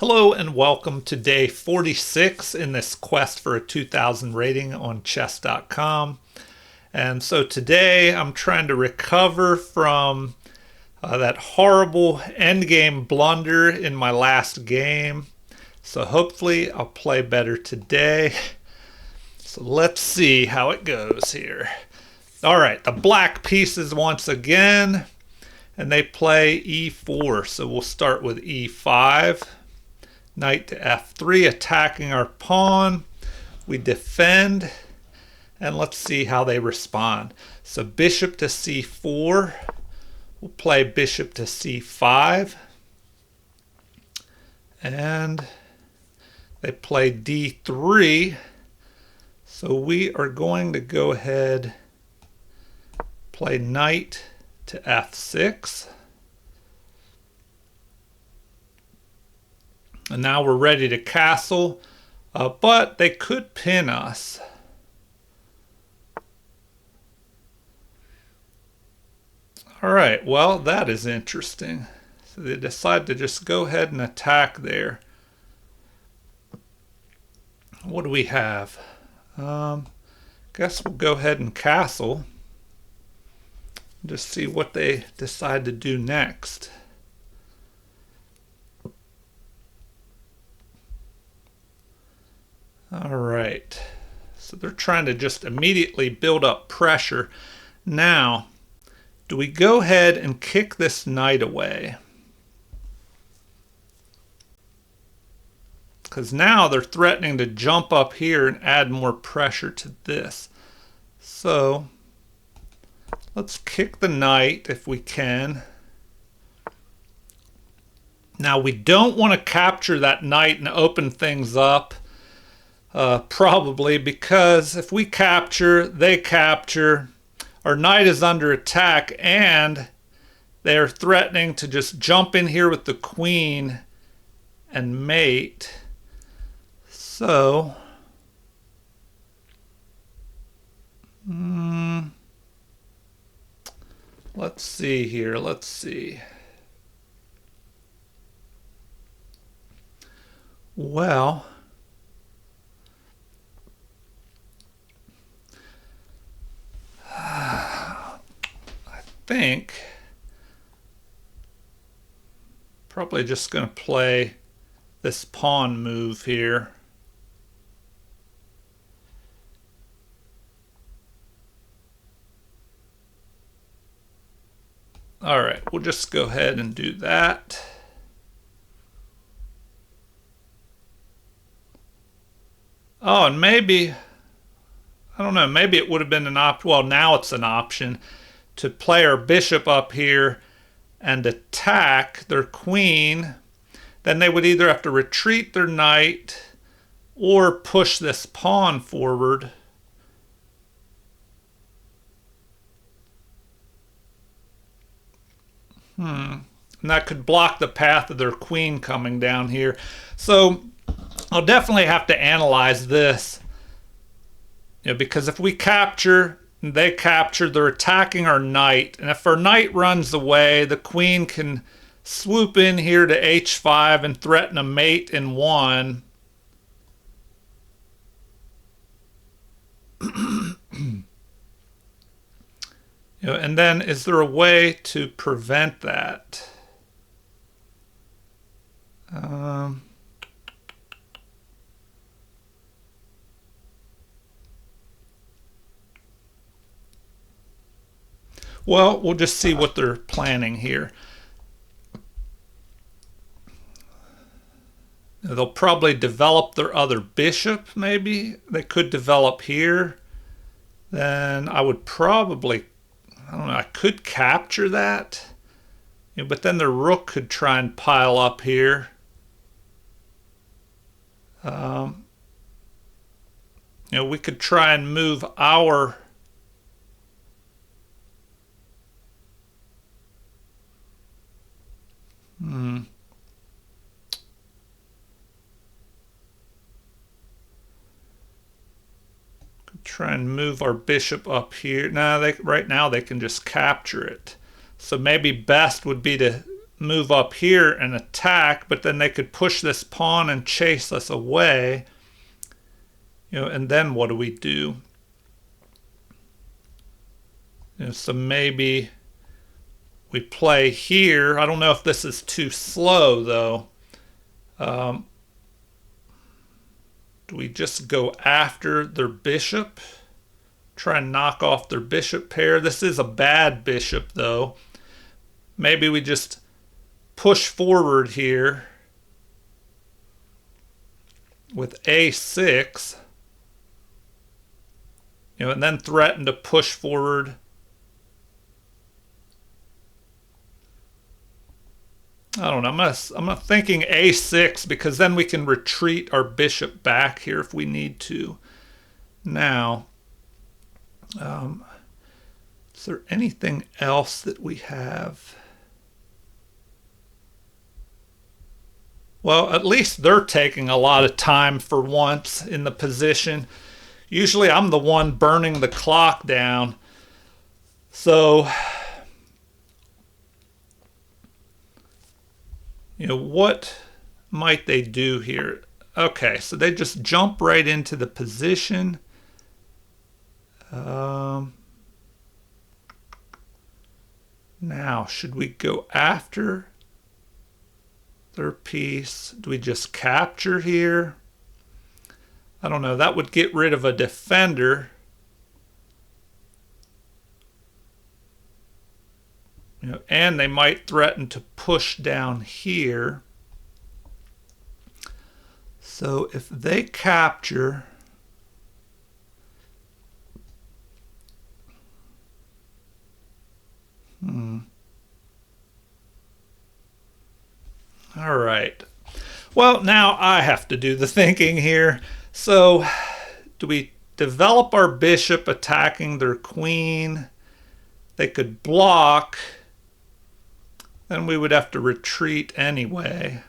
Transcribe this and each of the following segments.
Hello and welcome to day 46 in this quest for a 2000 rating on chess.com. And so today I'm trying to recover from that horrible endgame blunder in my last game. So hopefully I'll play better today. So let's see how it goes here. All right, the black pieces once again, and they play e4. So we'll start with e5. Knight to f3, attacking our pawn. We defend, and let's see how they respond. So bishop to c4. We'll play bishop to c5. And they play d3. So we are going to go ahead, play knight to f6. And now we're ready to castle, but they could pin us. All right, well, that is interesting. So they decide to just go ahead and attack there. What do we have? Guess we'll go ahead and castle. Just see what they decide to do next. All right, so they're trying to just immediately build up pressure. Now, do we go ahead and kick this knight away? Because now they're threatening to jump up here and add more pressure to this. So let's kick the knight if we can. Now we don't want to capture that knight and open things up. Probably because if we capture, they capture, our knight is under attack, and they're threatening to just jump in here with the queen and mate. So, let's see here. Let's see. Well, think probably just going to play this pawn move here. All right, we'll just go ahead and do that. Oh, and maybe, I don't know, maybe it would have been an option. Well, now it's an option to play our bishop up here and attack their queen. Then they would either have to retreat their knight or push this pawn forward. And that could block the path of their queen coming down here. So I'll definitely have to analyze this. Because if we capture, they capture, they're attacking our knight. And if our knight runs away, the queen can swoop in here to h5 and threaten a mate in one. And then is there a way to prevent that? Well, we'll just see what they're planning here. They'll probably develop their other bishop, maybe. They could develop here. Then I would probably, I don't know, I could capture that. But then the rook could try and pile up here. We could try and move our try and move our bishop up here. Nah, right now they can just capture it. So maybe best would be to move up here and attack, but then they could push this pawn and chase us away. And then what do we do? So maybe we play here. I don't know if this is too slow, though. Do we just go after their bishop? Try and knock off their bishop pair. This is a bad bishop, though. Maybe we just push forward here with a6, and then threaten to push forward. I don't know. I'm thinking a6 because then we can retreat our bishop back here if we need to. Now, is there anything else that we have? Well, at least they're taking a lot of time for once in the position. Usually I'm the one burning the clock down. So, what might they do here? Okay, so they just jump right into the position. Now, should we go after their piece? Do we just capture here? I don't know. That would get rid of a defender. And they might threaten to push down here. So if they capture, all right. Well, now I have to do the thinking here. So do we develop our bishop attacking their queen? They could block. Then we would have to retreat anyway.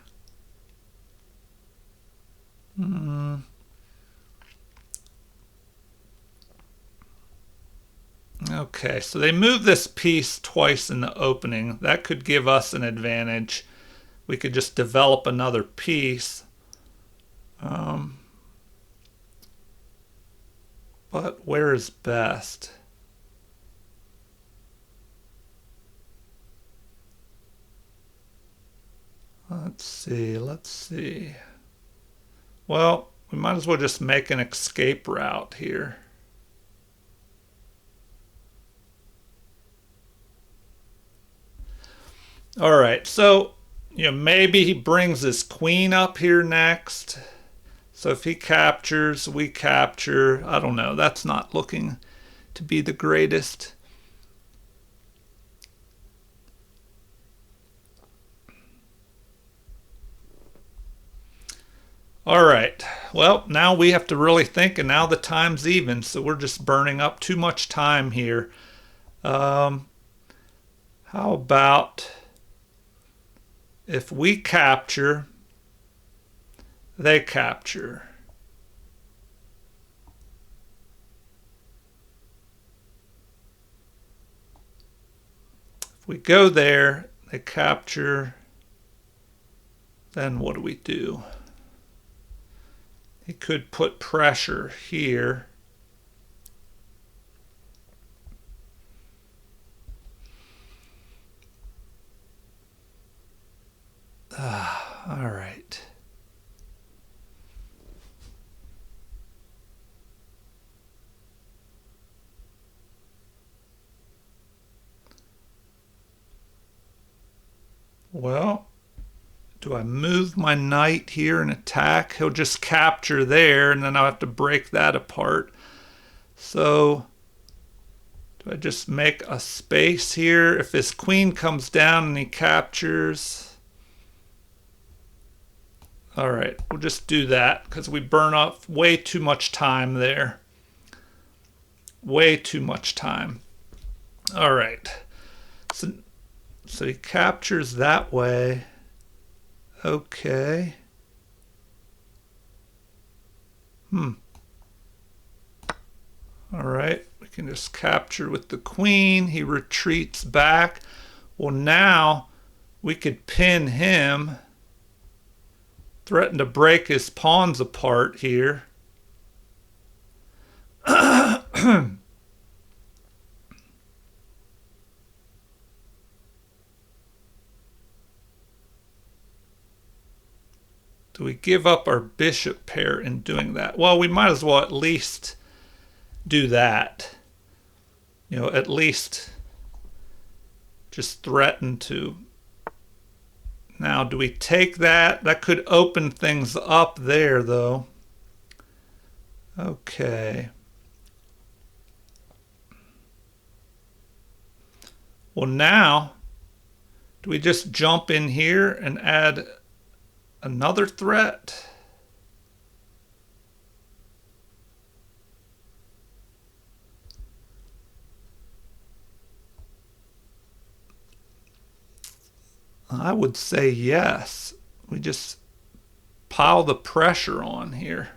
Okay, so they move this piece twice in the opening. That could give us an advantage. We could just develop another piece. But where is best? Let's see. Well, we might as well just make an escape route here. All right, so, maybe he brings his queen up here next. So if he captures, we capture. I don't know. That's not looking to be the greatest. All right, well, now we have to really think, and now the time's even, so we're just burning up too much time here. How about if we capture, they capture? If we go there, they capture, then what do we do? He could put pressure here. All right. Well, do I move my knight here and attack? He'll just capture there, and then I'll have to break that apart. So, do I just make a space here? If his queen comes down and he captures... All right, we'll just do that because we burn off way too much time there. Way too much time. All right. So he captures that way. Okay. All right, we can just capture with the queen. He retreats back. Well, now we could pin him, threaten to break his pawns apart here. Do we give up our bishop pair in doing that? Well, we might as well at least do that. You know, at least just threaten to. Now, do we take that? That could open things up there, though. Okay. Well, now, do we just jump in here and add another threat? I would say yes. We just pile the pressure on here.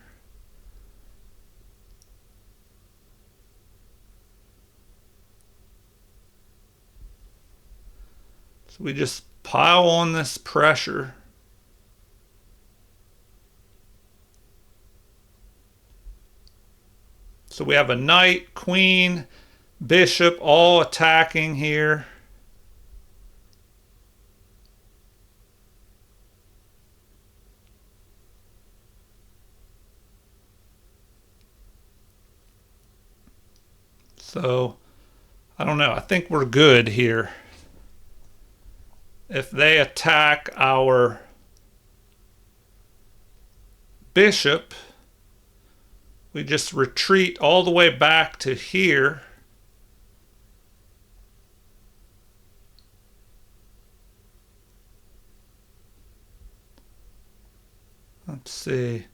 So we just pile on this pressure. So we have a knight, queen, bishop all attacking here. So, I don't know. I think we're good here. If they attack our bishop, we just retreat all the way back to here. Let's see.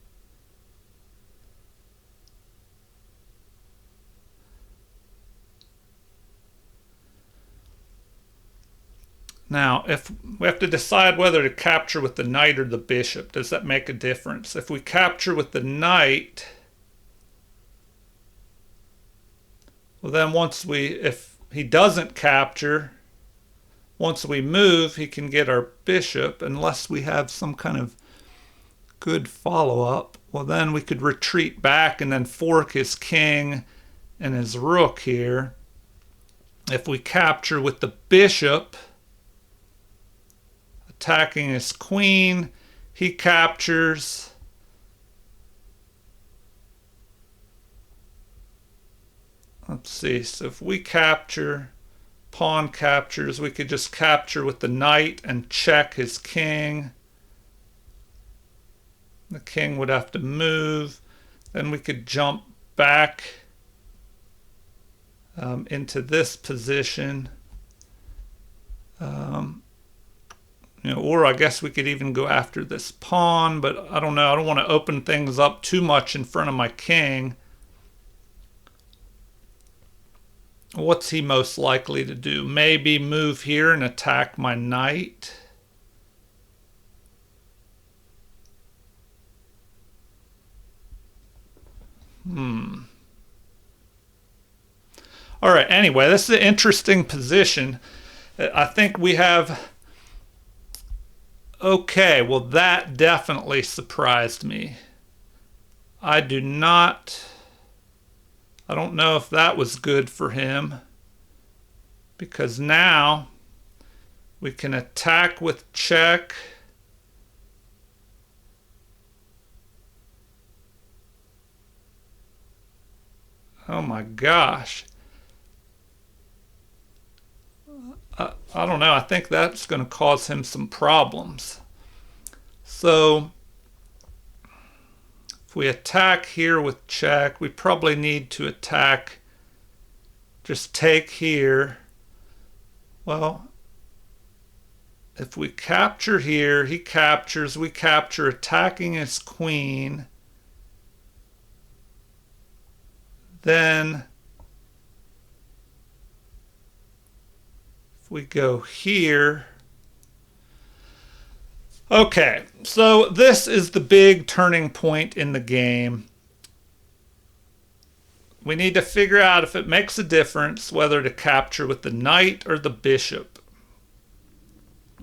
Now, if we have to decide whether to capture with the knight or the bishop, does that make a difference? If we capture with the knight, well then if he doesn't capture, once we move, he can get our bishop unless we have some kind of good follow-up. Well, then we could retreat back and then fork his king and his rook here. If we capture with the bishop, attacking his queen, he captures. Let's see, so if we capture, pawn captures, we could just capture with the knight and check his king. The king would have to move. Then we could jump back into this position. Or I guess we could even go after this pawn, but I don't know. I don't want to open things up too much in front of my king. What's he most likely to do? Maybe move here and attack my knight. All right, anyway, this is an interesting position. I think we have... Okay, well that definitely surprised me. I don't know if that was good for him, because now we can attack with check. Oh my gosh. I don't know. I think that's going to cause him some problems. So if we attack here with check, we probably need to attack, just take here. Well, if we capture here, he captures, we capture, attacking his queen. Then if we go here. Okay, so this is the big turning point in the game. We need to figure out if it makes a difference whether to capture with the knight or the bishop.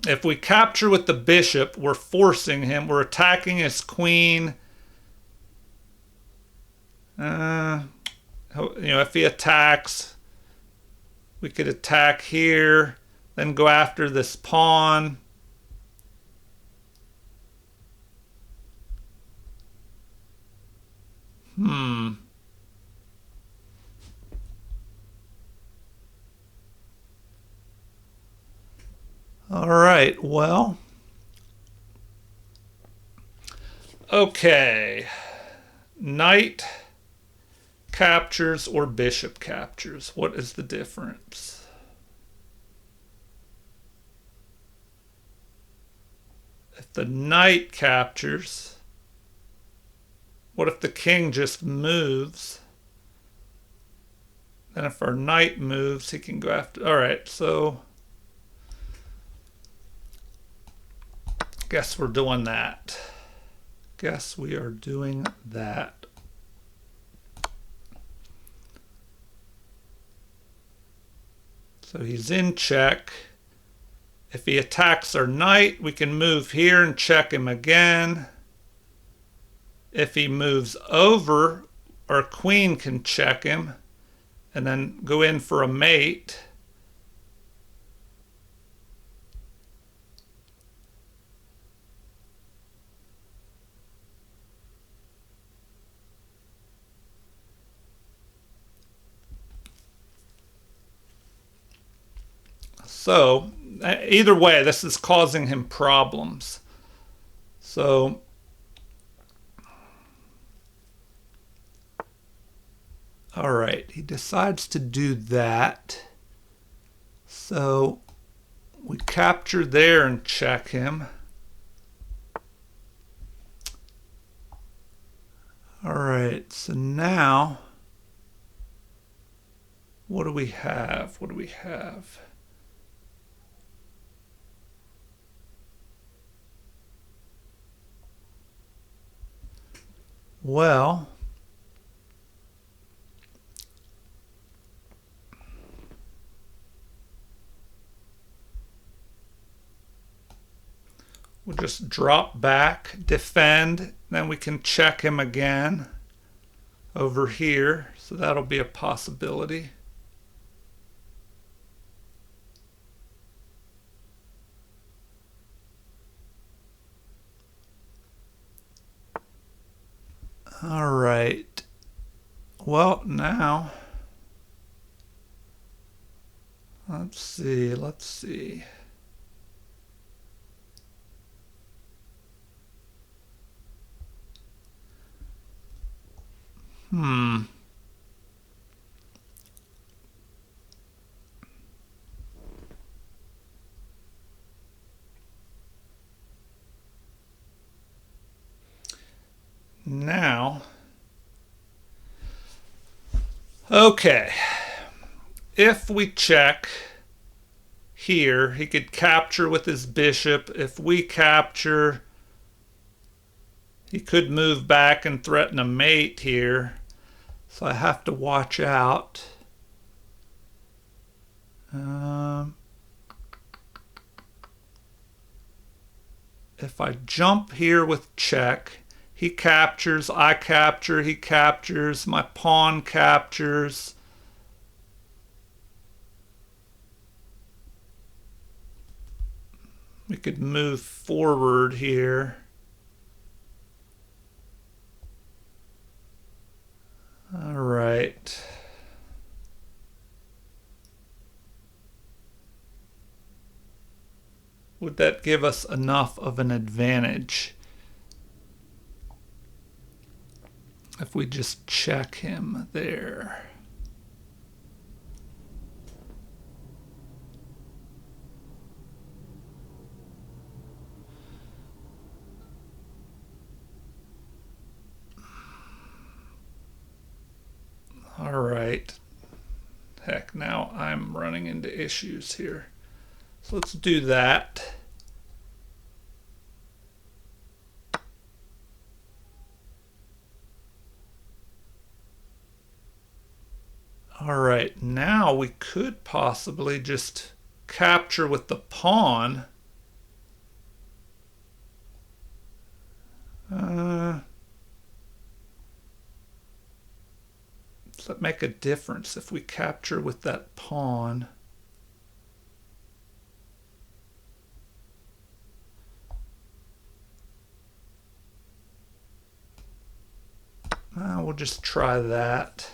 If we capture with the bishop, we're forcing him. We're attacking his queen. If he attacks, we could attack here, then go after this pawn. All right, well. Okay. Knight captures or bishop captures. What is the difference? If the knight captures, what if the king just moves? Then if our knight moves, he can go after. All right, so guess we're doing that. Guess we are doing that. So he's in check. If he attacks our knight, we can move here and check him again. If he moves over, our queen can check him and then go in for a mate. So either way, this is causing him problems. So all right, he decides to do that. So we capture there and check him. All right, so now what do we have? What do we have? Well, we'll just drop back, defend, then we can check him again over here. So that'll be a possibility. All right. Well, now, let's see. Now, okay, if we check here, he could capture with his bishop. If we capture, he could move back and threaten a mate here. So I have to watch out. If I jump here with check, he captures, I capture, he captures, my pawn captures. We could move forward here. All right. Would that give us enough of an advantage if we just check him there? All right. Heck, now I'm running into issues here. So let's do that. All right, now we could possibly just capture with the pawn it make a difference if we capture with that pawn? We'll just try that.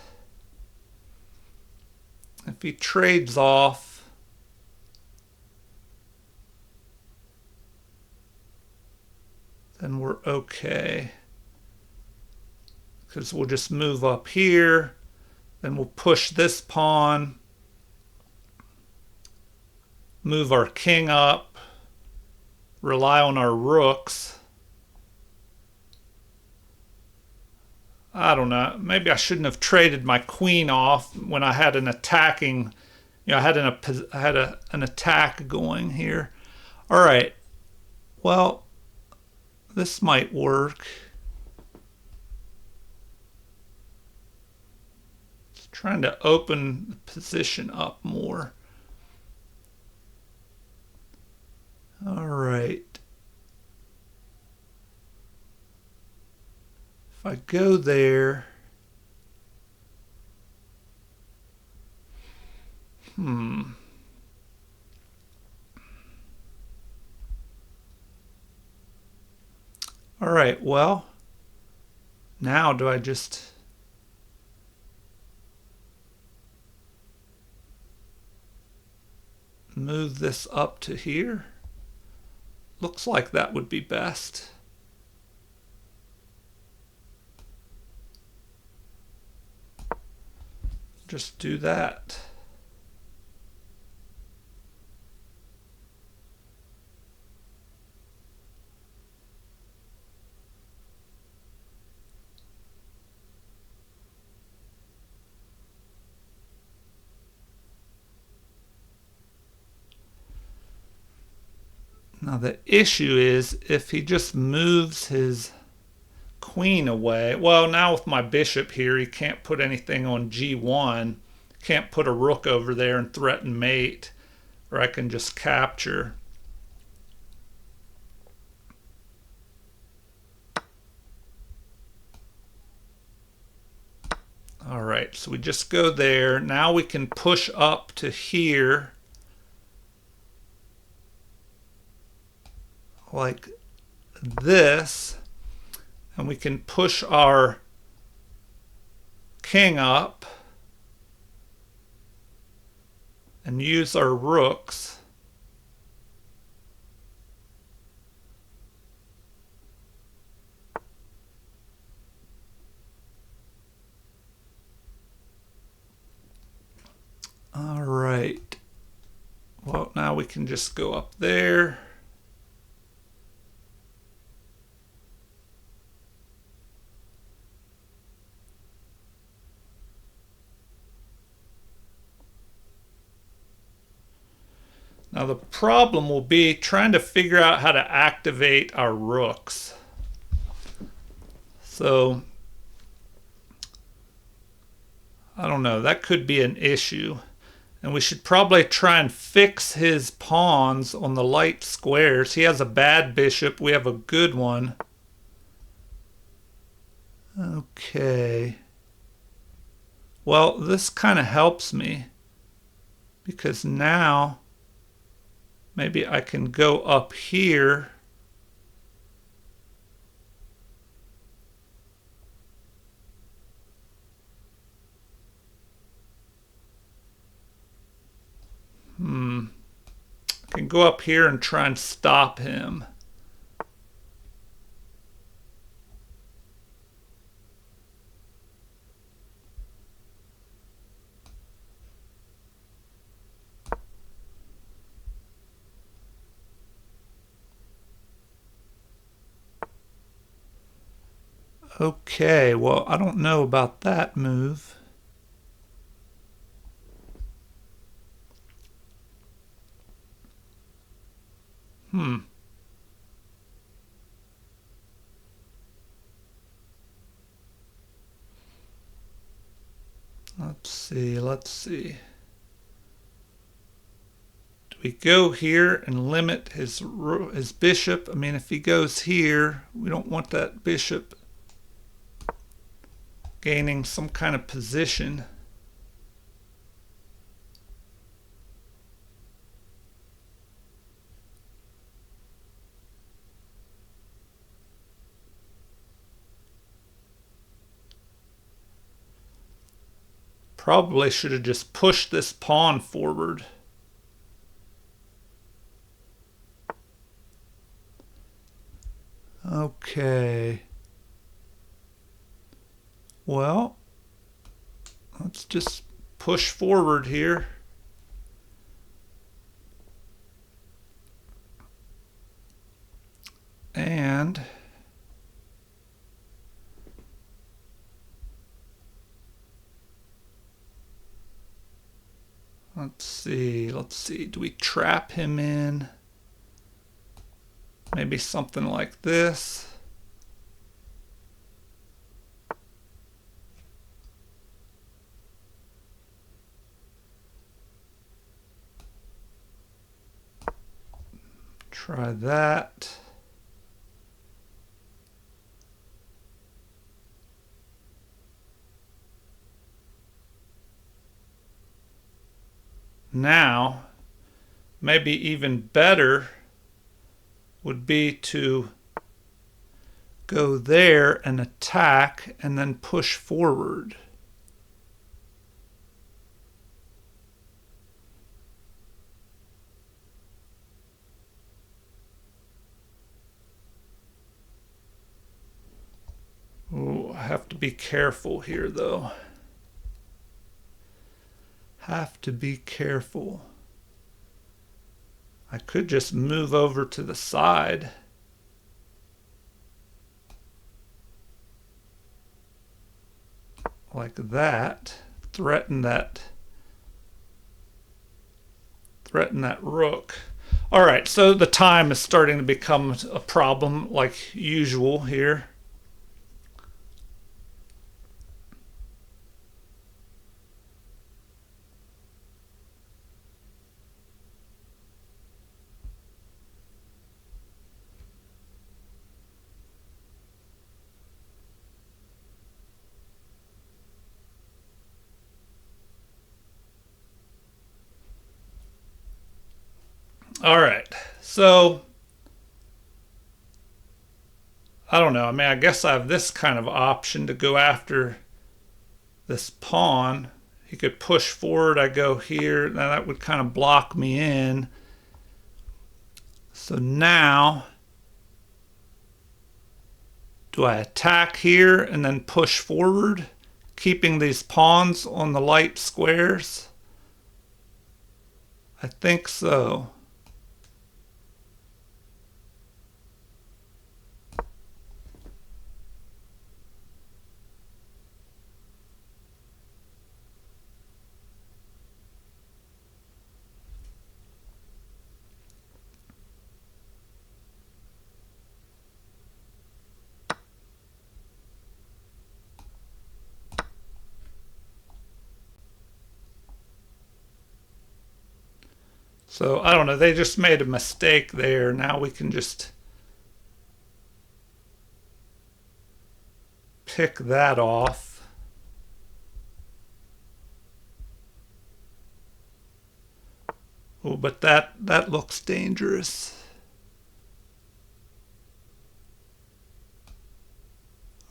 If he trades off, then we're okay. Because we'll just move up here, then we'll push this pawn, move our king up, rely on our rooks. I don't know, maybe I shouldn't have traded my queen off when I had an attacking, I had an attack going here. All right, well, this might work. Trying to open the position up more. All right. If I go there, all right, well, now do I just move this up to here? Looks like that would be best. Just do that. Now the issue is if he just moves his queen away. Well, now with my bishop here, he can't put anything on g1. Can't put a rook over there and threaten mate, or I can just capture. All right, so we just go there. Now we can push up to here, like this, and we can push our king up and use our rooks. All right. Well, now we can just go up there. Now the problem will be trying to figure out how to activate our rooks. So, I don't know, that could be an issue. And we should probably try and fix his pawns on the light squares. He has a bad bishop, we have a good one. Okay. Well, this kind of helps me, because now maybe I can go up here I can go up here and try and stop him. Okay, well, I don't know about that move. Let's see. Do we go here and limit his bishop? I mean, if he goes here, we don't want that bishop gaining some kind of position. Probably should have just pushed this pawn forward. Okay. Well, let's just push forward here. And let's see. Do we trap him in? Maybe something like this. Try that. Now, maybe even better would be to go there and attack and then push forward. Ooh, I have to be careful here though. Have to be careful. I could just move over to the side. Like that. Threaten that rook. All right, so the time is starting to become a problem like usual here. All right, so I don't know. I mean, I guess I have this kind of option to go after this pawn. He could push forward. I go here. Now that would kind of block me in. So now, do I attack here and then push forward, keeping these pawns on the light squares? I think so. So I don't know, they just made a mistake there. Now we can just pick that off. Oh, but that looks dangerous.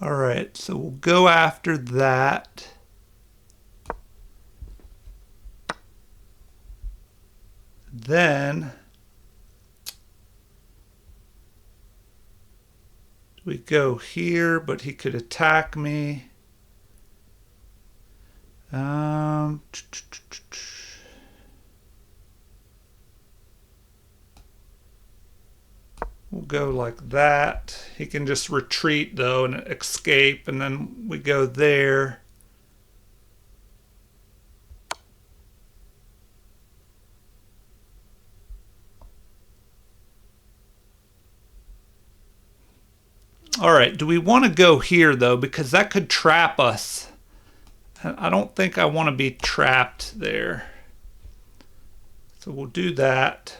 All right, so we'll go after that. Then we go here, but he could attack me. We'll go like that. He can just retreat though and escape, and then we go there. All right, do we want to go here though? Because that could trap us. I don't think I want to be trapped there. So we'll do that.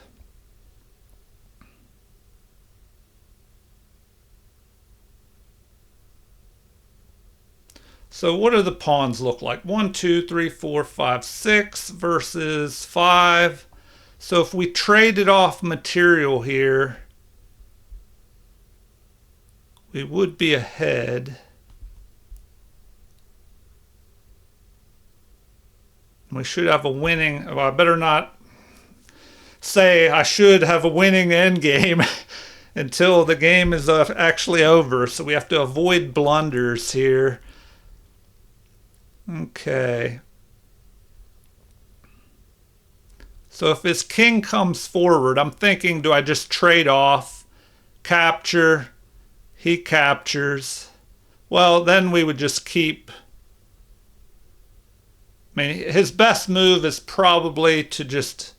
So what do the pawns look like? 1, 2, 3, 4, 5, 6 versus 5. So if we traded off material here, we would be ahead. We should have a winning. Well, I better not say I should have a winning end game until the game is actually over. So we have to avoid blunders here. Okay. So if his king comes forward, I'm thinking, do I just trade off, capture, he captures? Well, then we would just keep. I mean, his best move is probably to just.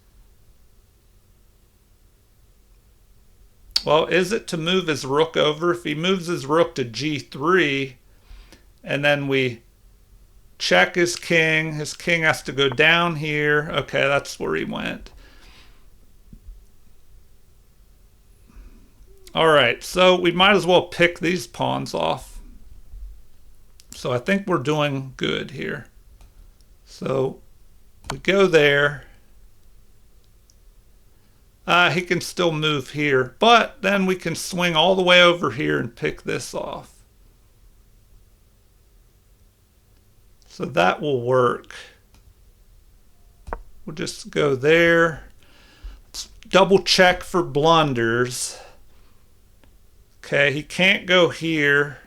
Well, is it to move his rook over? If he moves his rook to g3, and then we check his king has to go down here. Okay, that's where he went. All right, so we might as well pick these pawns off. So I think we're doing good here. So we go there. He can still move here, but then we can swing all the way over here and pick this off. So that will work. We'll just go there. Let's double check for blunders. Okay, he can't go here.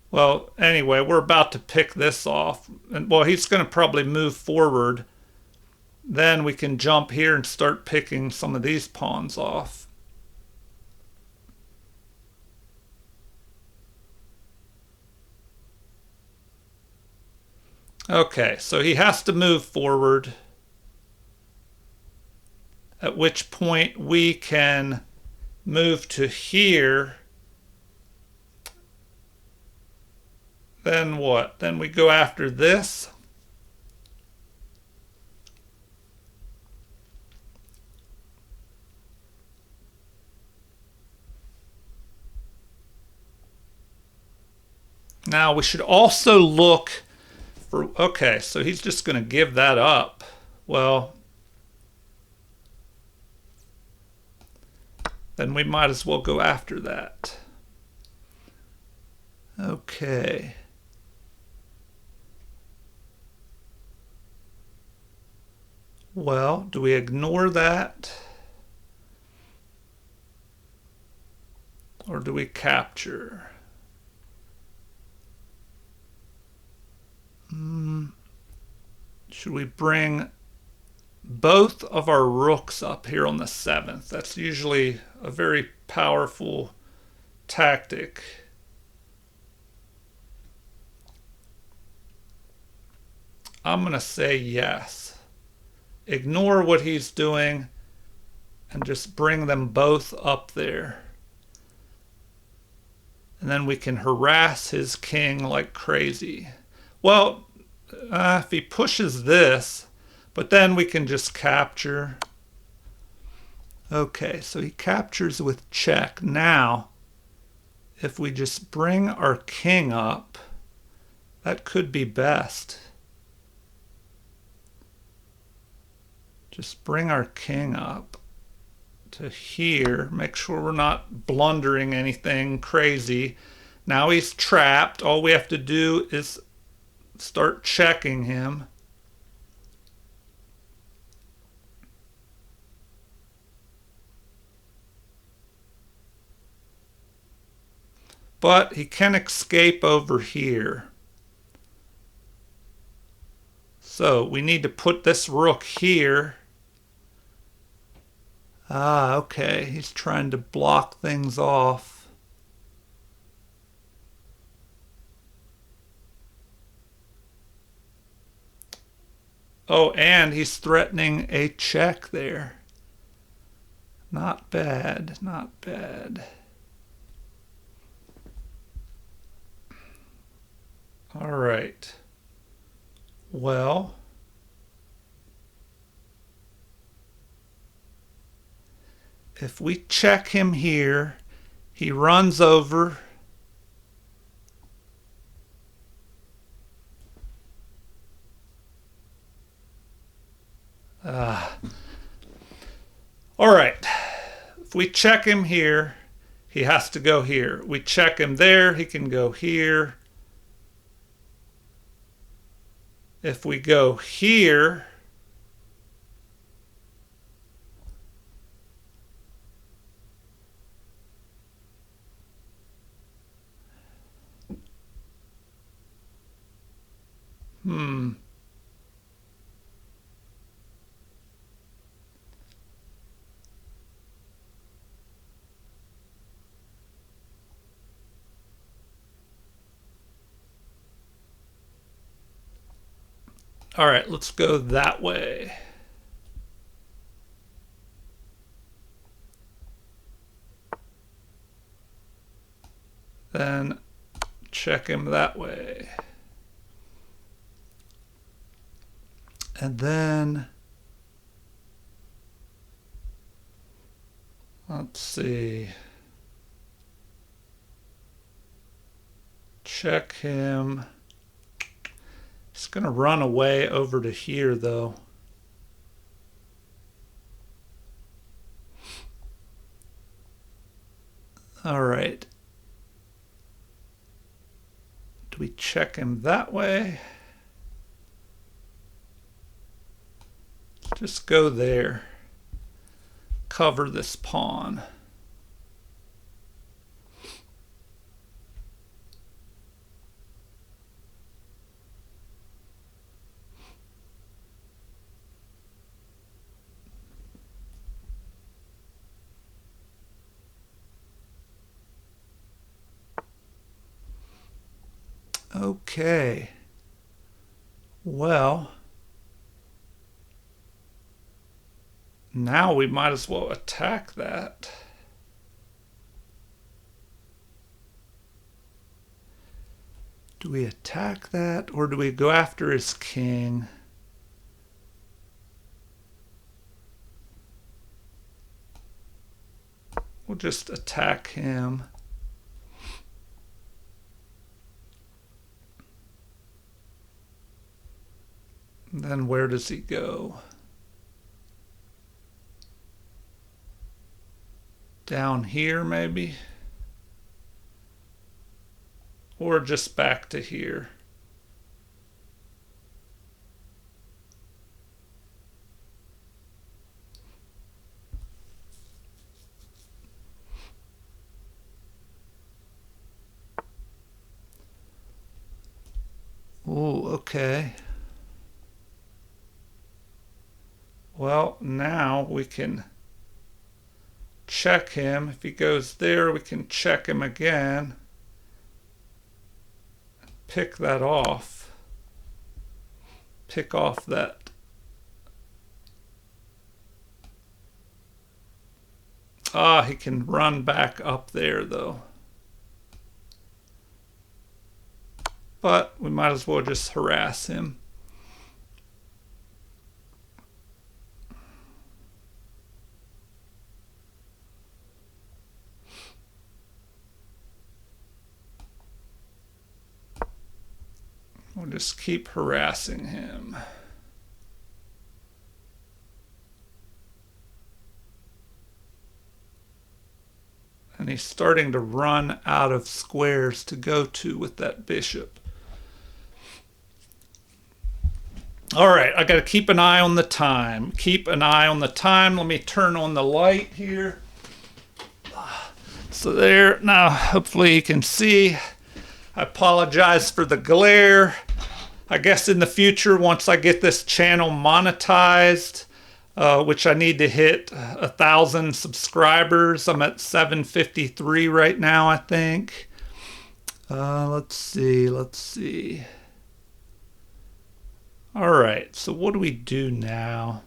Well, anyway, we're about to pick this off. And well, he's going to probably move forward. Then we can jump here and start picking some of these pawns off. Okay, so he has to move forward, at which point we can move to here. Then what? Then we go after this. Now we should also look for, okay, so he's just going to give that up. Well, then we might as well go after that. Okay. Well, do we ignore that? Or do we capture? Should we bring both of our rooks up here on the 7th? That's usually a very powerful tactic. I'm going to say yes. Ignore what he's doing and just bring them both up there. And then we can harass his king like crazy. Well, if he pushes this, but then we can just capture. Okay, so he captures with check. Now, if we just bring our king up, that could be best. Just bring our king up to here. Make sure we're not blundering anything crazy. Now he's trapped. All we have to do is start checking him. But he can escape over here. So we need to put this rook here. Ah, okay. He's trying to block things off. Oh, and he's threatening a check there. Not bad, not bad. All right. Well, if we check him here, he runs over. All right, if we check him here, he has to go here. We check him there, he can go here. If we go here, all right, let's go that way. Then check him that way. And then, let's see. Check him. He's going to run away over to here, though. All right. Do we check him that way? Just go there. Cover this pawn. Okay. Well, now we might as well attack that. Do we attack that or do we go after his king? We'll just attack him. And then where does he go? Down here, maybe? Or just back to here? Oh, okay. Well, now we can check him. If he goes there, we can check him again. Pick that off. Pick off that. Ah, he can run back up there, though. But we might as well just harass him. We'll just keep harassing him. And he's starting to run out of squares to go to with that bishop. All right, I got to keep an eye on the time. Keep an eye on the time. Let me turn on the light here. So there, now hopefully you can see. I apologize for the glare. I guess in the future, once I get this channel monetized, which I need to hit 1,000 subscribers. I'm at 753 right now, I think. Let's see. All right, so what do we do now?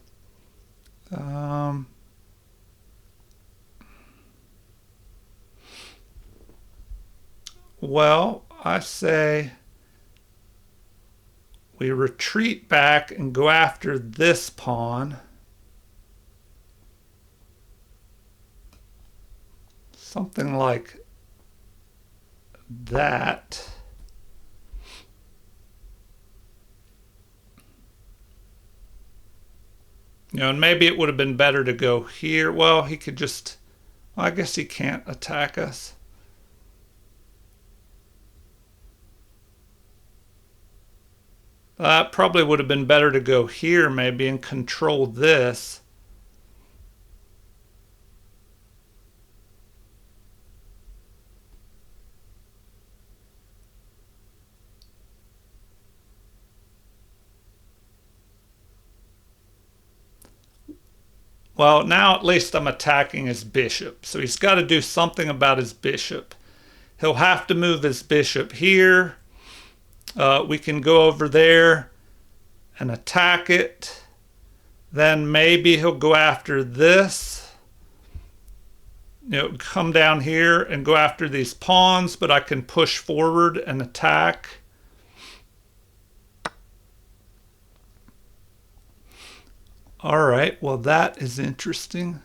Well, I say we retreat back and go after this pawn. Something like that. And maybe it would have been better to go here. Well, he could just, well, I guess he can't attack us. Probably would have been better to go here maybe and control this. Well, now at least I'm attacking his bishop. So he's got to do something about his bishop. He'll have to move his bishop here. We can go over there and attack it. Then maybe he'll go after this. Come down here and go after these pawns, but I can push forward and attack. All right, well, that is interesting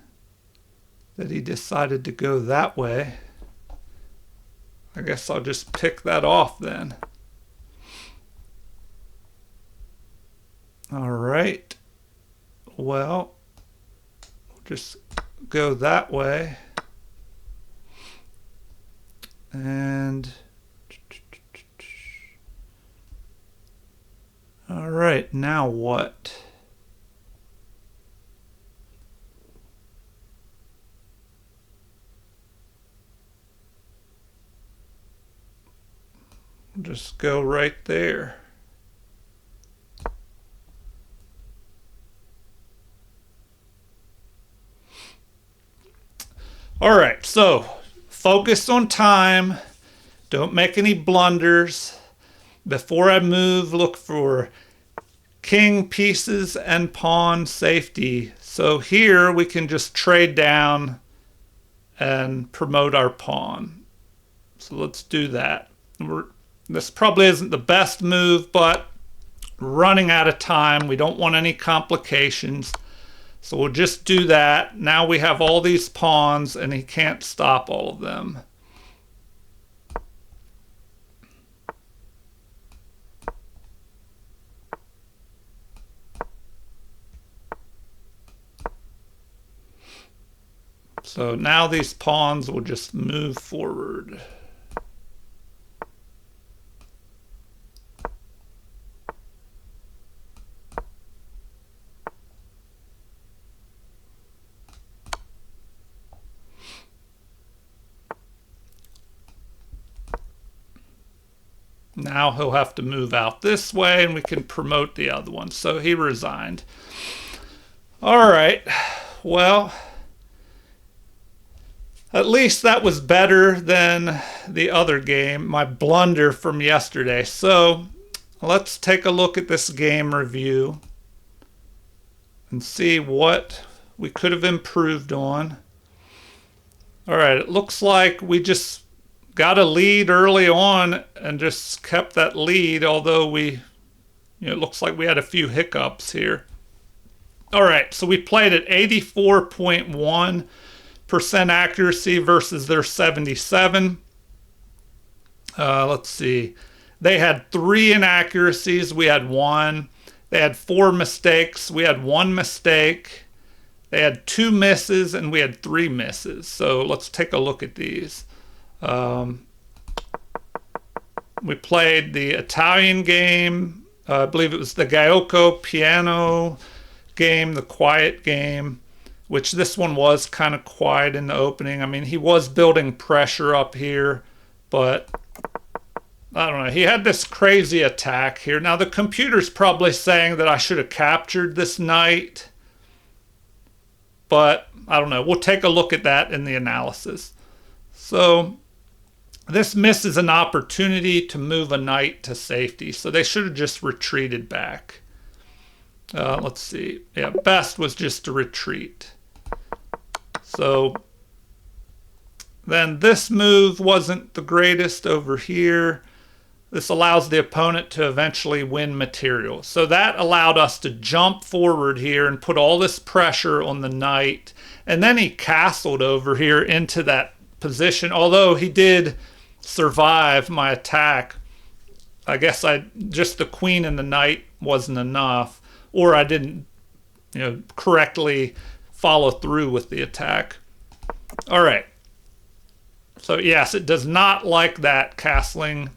that he decided to go that way. I guess I'll just pick that off then. All right, well, we'll just go that way. And all right, now what? Just go right there. All right, so focus on time. Don't make any blunders. Before I move, look for king pieces and pawn safety. So here we can just trade down and promote our pawn. So let's do that. This probably isn't the best move, but running out of time. We don't want any complications. So we'll just do that. Now we have all these pawns and he can't stop all of them. So now these pawns will just move forward. Now he'll have to move out this way and we can promote the other one. So he resigned. All right, well, at least that was better than the other game, my blunder from yesterday. So let's take a look at this game review and see what we could have improved on. All right, it looks like we just got a lead early on and just kept that lead, although it looks like we had a few hiccups here. All right, so we played at 84.1% accuracy versus their 77. Let's see. They had 3 inaccuracies. We had 1. They had 4 mistakes. We had 1 mistake. They had 2 misses and we had 3 misses. So let's take a look at these. We played the Italian game. I believe it was the Giuoco Piano game, the quiet game, which this one was kind of quiet in the opening. I mean, he was building pressure up here, but I don't know. He had this crazy attack here. Now, the computer's probably saying that I should have captured this knight, but I don't know. We'll take a look at that in the analysis. So this misses an opportunity to move a knight to safety, so they should have just retreated back. Let's see. Yeah, best was just to retreat. So then this move wasn't the greatest over here. This allows the opponent to eventually win material. So that allowed us to jump forward here and put all this pressure on the knight. And then he castled over here into that position, although he did survive my attack. I guess just the queen and the knight wasn't enough, or I didn't correctly follow through with the attack. All right. So yes, it does not like that castling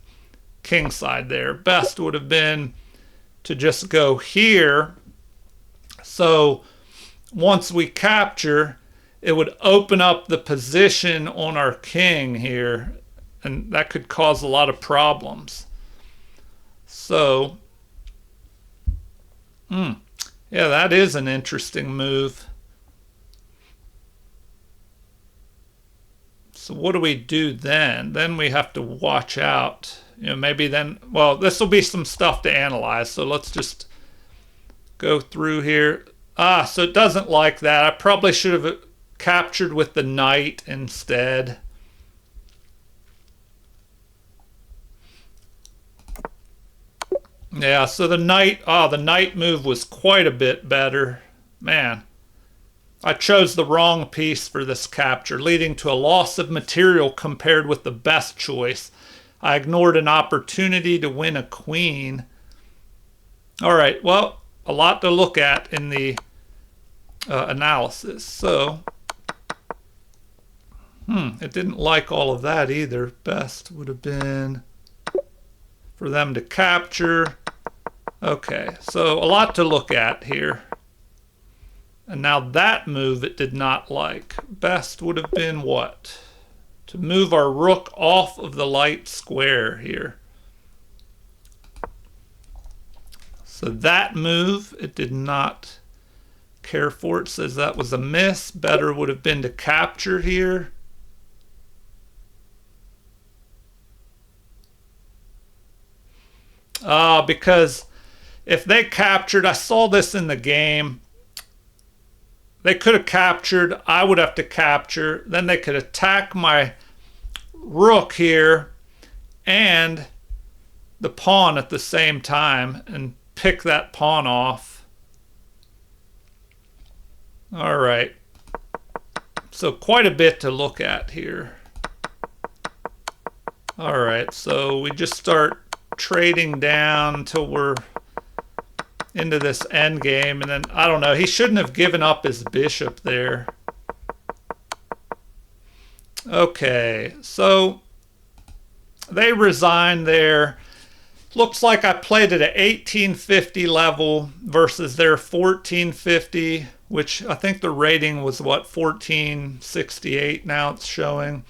kingside there. Best would have been to just go here. So once we capture, it would open up the position on our king here, and that could cause a lot of problems. So, yeah, that is an interesting move. So what do we do then? Then we have to watch out. Maybe then, well, this will be some stuff to analyze. So let's just go through here. So it doesn't like that. I probably should have captured with the knight instead. Yeah, so the knight move was quite a bit better. Man, I chose the wrong piece for this capture, leading to a loss of material compared with the best choice. I ignored an opportunity to win a queen. All right, well, a lot to look at in the analysis. So, it didn't like all of that either. Best would have been for them to capture. Okay, so a lot to look at here. And now that move it did not like. Best would have been what? To move our rook off of the light square here. So that move it did not care for. It says that was a miss. Better would have been to capture here. Because if they captured, I saw this in the game, they could have captured, I would have to capture, then they could attack my rook here and the pawn at the same time and pick that pawn off. All right, so quite a bit to look at here. All right, so we just start trading down until we're into this end game, and then I don't know, he shouldn't have given up his bishop there. Okay, so they resigned there. Looks like I played at an 1850 level versus their 1450, which I think the rating was what, 1468 now it's showing,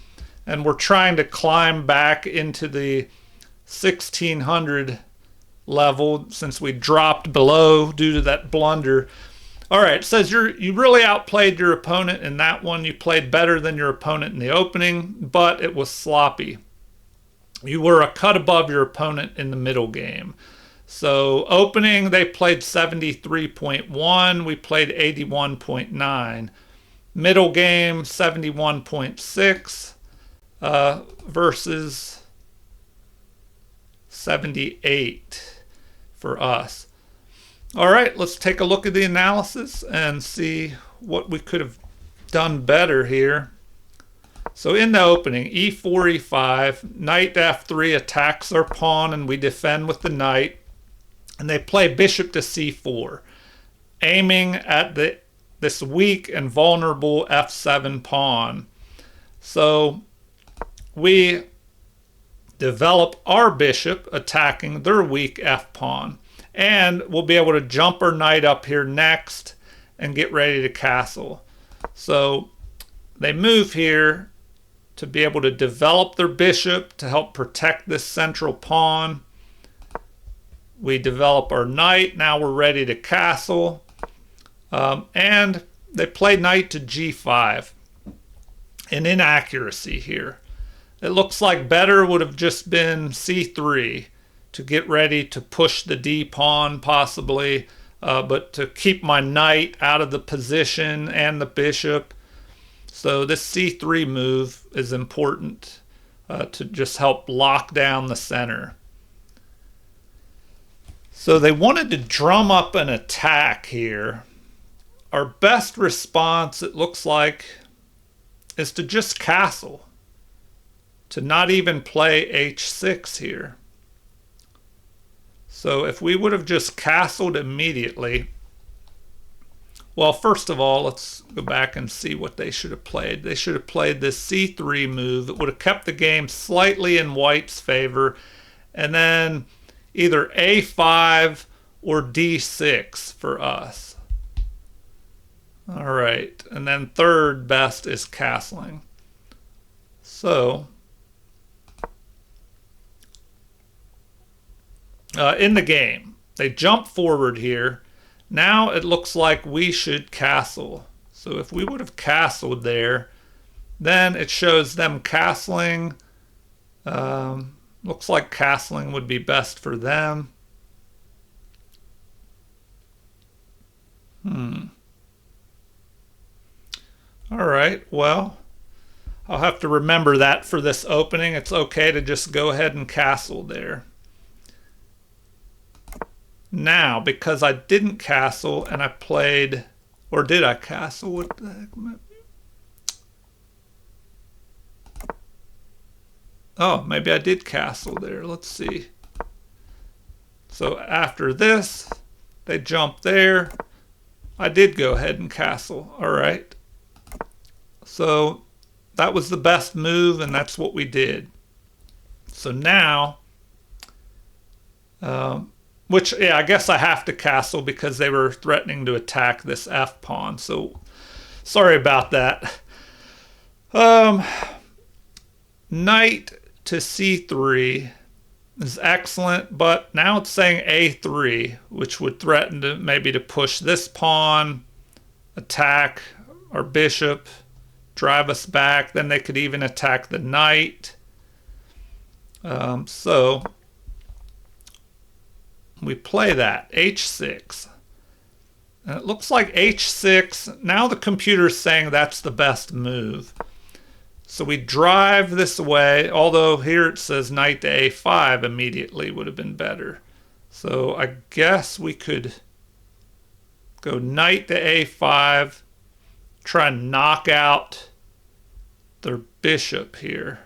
and we're trying to climb back into the 1600 level since we dropped below due to that blunder. All right, it says you really outplayed your opponent in that one. You played better than your opponent in the opening, but it was sloppy. You were a cut above your opponent in the middle game. So opening, they played 73.1. We played 81.9. Middle game, 71.6 versus 78 for us. All right, let's take a look at the analysis and see what we could have done better here. So in the opening, e4, e5, knight f3 attacks our pawn and we defend with the knight. And they play bishop to c4, aiming at this weak and vulnerable f7 pawn. So we develop our bishop attacking their weak f pawn. And we'll be able to jump our knight up here next and get ready to castle. So they move here to be able to develop their bishop to help protect this central pawn. We develop our knight. Now we're ready to castle. And they play knight to g5. An inaccuracy here. It looks like better would have just been c3 to get ready to push the d pawn possibly, but to keep my knight out of the position and the bishop. So this c3 move is important to just help lock down the center. So they wanted to drum up an attack here. Our best response, it looks like, is to just castle. To not even play h6 here. So if we would have just castled immediately, Well, first of all, let's go back and see what they should have played. They should have played this c3 move. It would have kept the game slightly in white's favor. And then either a5 or d6 for us. All right. And then third best is castling. So in the game, they jump forward here. Now it looks like we should castle. So if we would have castled there, then it shows them castling. Looks like castling would be best for them. All right, well, I'll have to remember that for this opening. It's okay to just go ahead and castle there. Now, because I didn't castle and I played, or did I castle? What the heck? Oh, maybe I did castle there. Let's see. So after this, they jump there. I did go ahead and castle. All right. So that was the best move, and that's what we did. So now, which, yeah, I guess I have to castle because they were threatening to attack this F pawn. So sorry about that. Knight to c3 is excellent, but now it's saying a3, which would threaten to maybe to push this pawn, attack our bishop, drive us back. Then they could even attack the knight. So we play that, h6. And it looks like h6, now the computer's saying that's the best move. So we drive this away, although here it says knight to a5 immediately would have been better. So I guess we could go knight to a5, try and knock out their bishop here.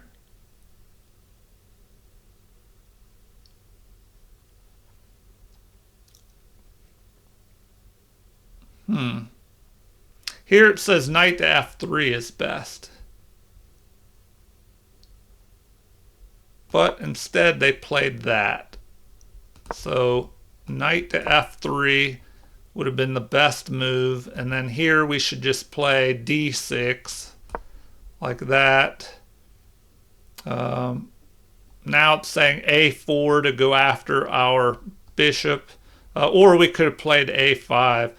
Here it says knight to f3 is best. But instead they played that. So knight to f3 would have been the best move. And then here we should just play d6 like that. Now it's saying a4 to go after our bishop. Or we could have played a5.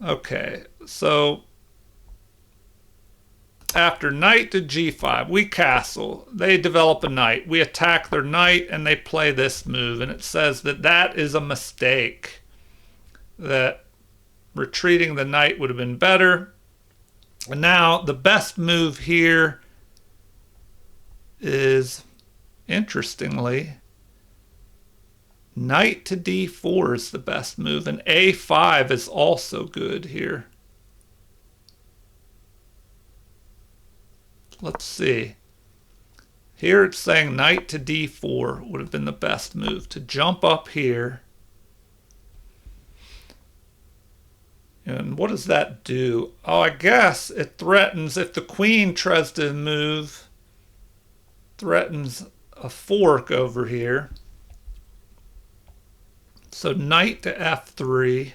Okay, so after knight to g5, we castle. They develop a knight. We attack their knight, and they play this move. And it says that that is a mistake. That retreating the knight would have been better. And now the best move here is, interestingly, knight to d4 is the best move. And a5 is also good here. Let's see. Here it's saying knight to d4 would have been the best move. To jump up here. And what does that do? Oh, I guess it threatens, if the queen tries to move, threatens a fork over here. So knight to f3.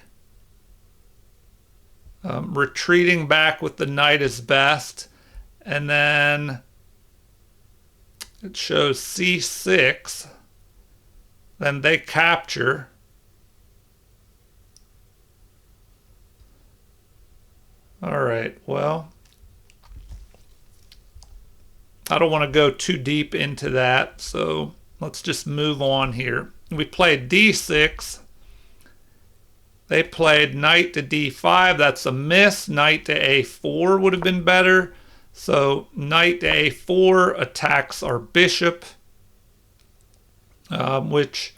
Retreating back with the knight is best. And then it shows c6. Then they capture. All right, well, I don't want to go too deep into that, so let's just move on here. We played d6. They played knight to d5. That's a miss. Knight to a4 would have been better. So knight to a4 attacks our bishop, which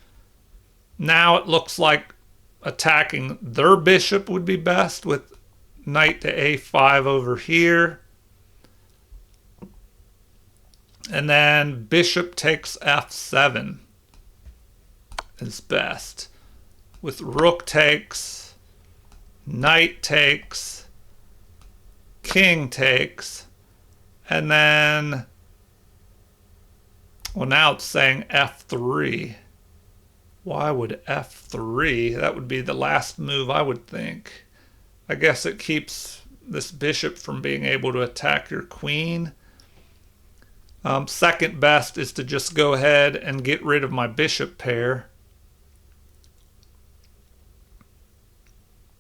now it looks like attacking their bishop would be best with knight to a5 over here. And then bishop takes f7 is best. With rook takes, knight takes, king takes, and then, well, now it's saying f3. Why would f3? That would be the last move, I would think. I guess it keeps this bishop from being able to attack your queen. Second best is to just go ahead and get rid of my bishop pair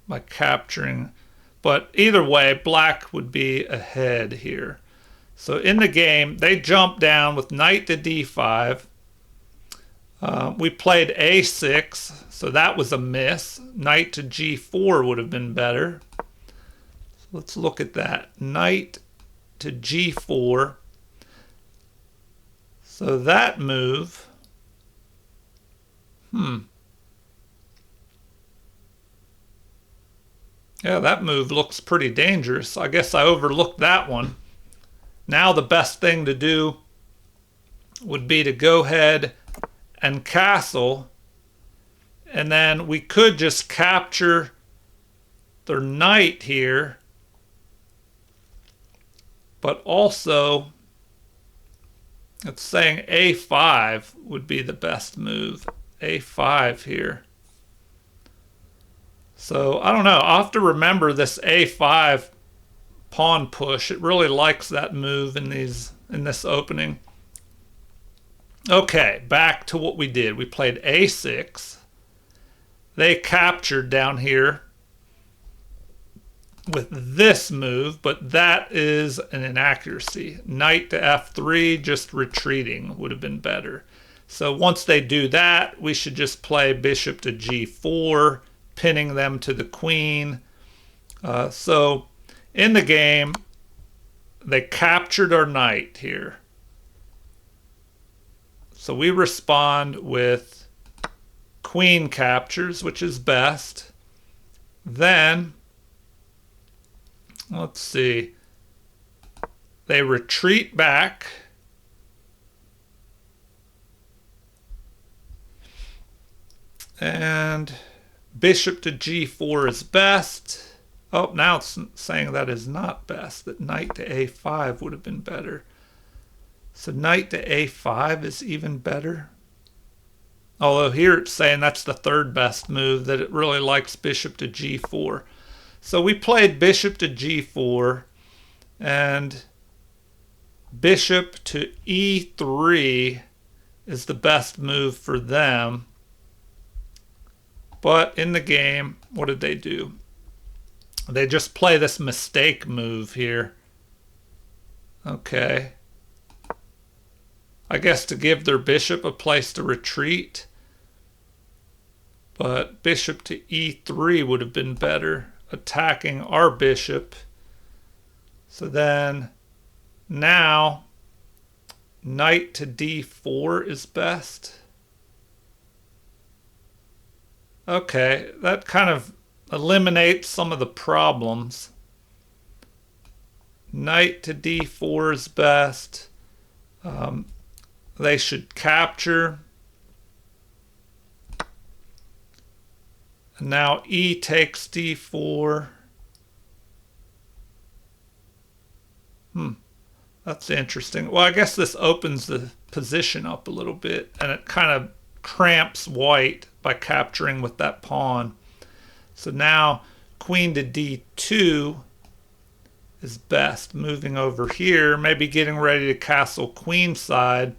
by capturing. But either way, black would be ahead here. So in the game, they jumped down with knight to d5. We played a6, so that was a miss. Knight to g4 would have been better. So let's look at that. Knight to g4. So that move, yeah, that move looks pretty dangerous. I guess I overlooked that one. Now the best thing to do would be to go ahead and castle, and then we could just capture their knight here, but also it's saying a5 would be the best move. a5 here. So I don't know, I'll have to remember this a5 pawn push. It really likes that move in this opening. Okay, back to what we did. We played a6. They captured down here with this move, but that is an inaccuracy. Knight to f3, just retreating would have been better. So once they do that, we should just play bishop to g4, pinning them to the queen. So in the game, they captured our knight here. So we respond with queen captures, which is best. Then, let's see, they retreat back. And bishop to g4 is best. Oh, now it's saying that is not best, that knight to a5 would have been better. So knight to a5 is even better. Although here it's saying that's the third best move, that it really likes bishop to g4. So we played bishop to g4 and bishop to e3 is the best move for them. But in the game, what did they do? They just play this mistake move here. Okay. I guess to give their bishop a place to retreat. But bishop to e3 would have been better, attacking our bishop. So then, now, knight to d4 is best. Okay, that kind of eliminates some of the problems. Knight to d4 is best. They should capture. And now e takes d4. That's interesting. Well, I guess this opens the position up a little bit, and it kind of cramps white by capturing with that pawn. So now queen to d2 is best. Moving over here, maybe getting ready to castle queenside.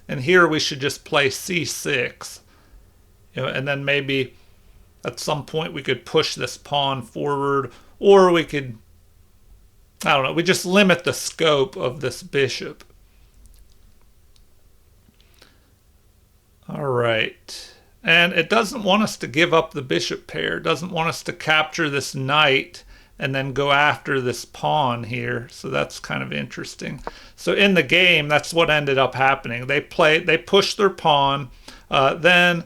And here we should just play c6. And then maybe at some point we could push this pawn forward, or we could, I don't know, we just limit the scope of this bishop. All right. And it doesn't want us to give up the bishop pair. It doesn't want us to capture this knight and then go after this pawn here. So that's kind of interesting. So in the game, that's what ended up happening. They pushed their pawn. Then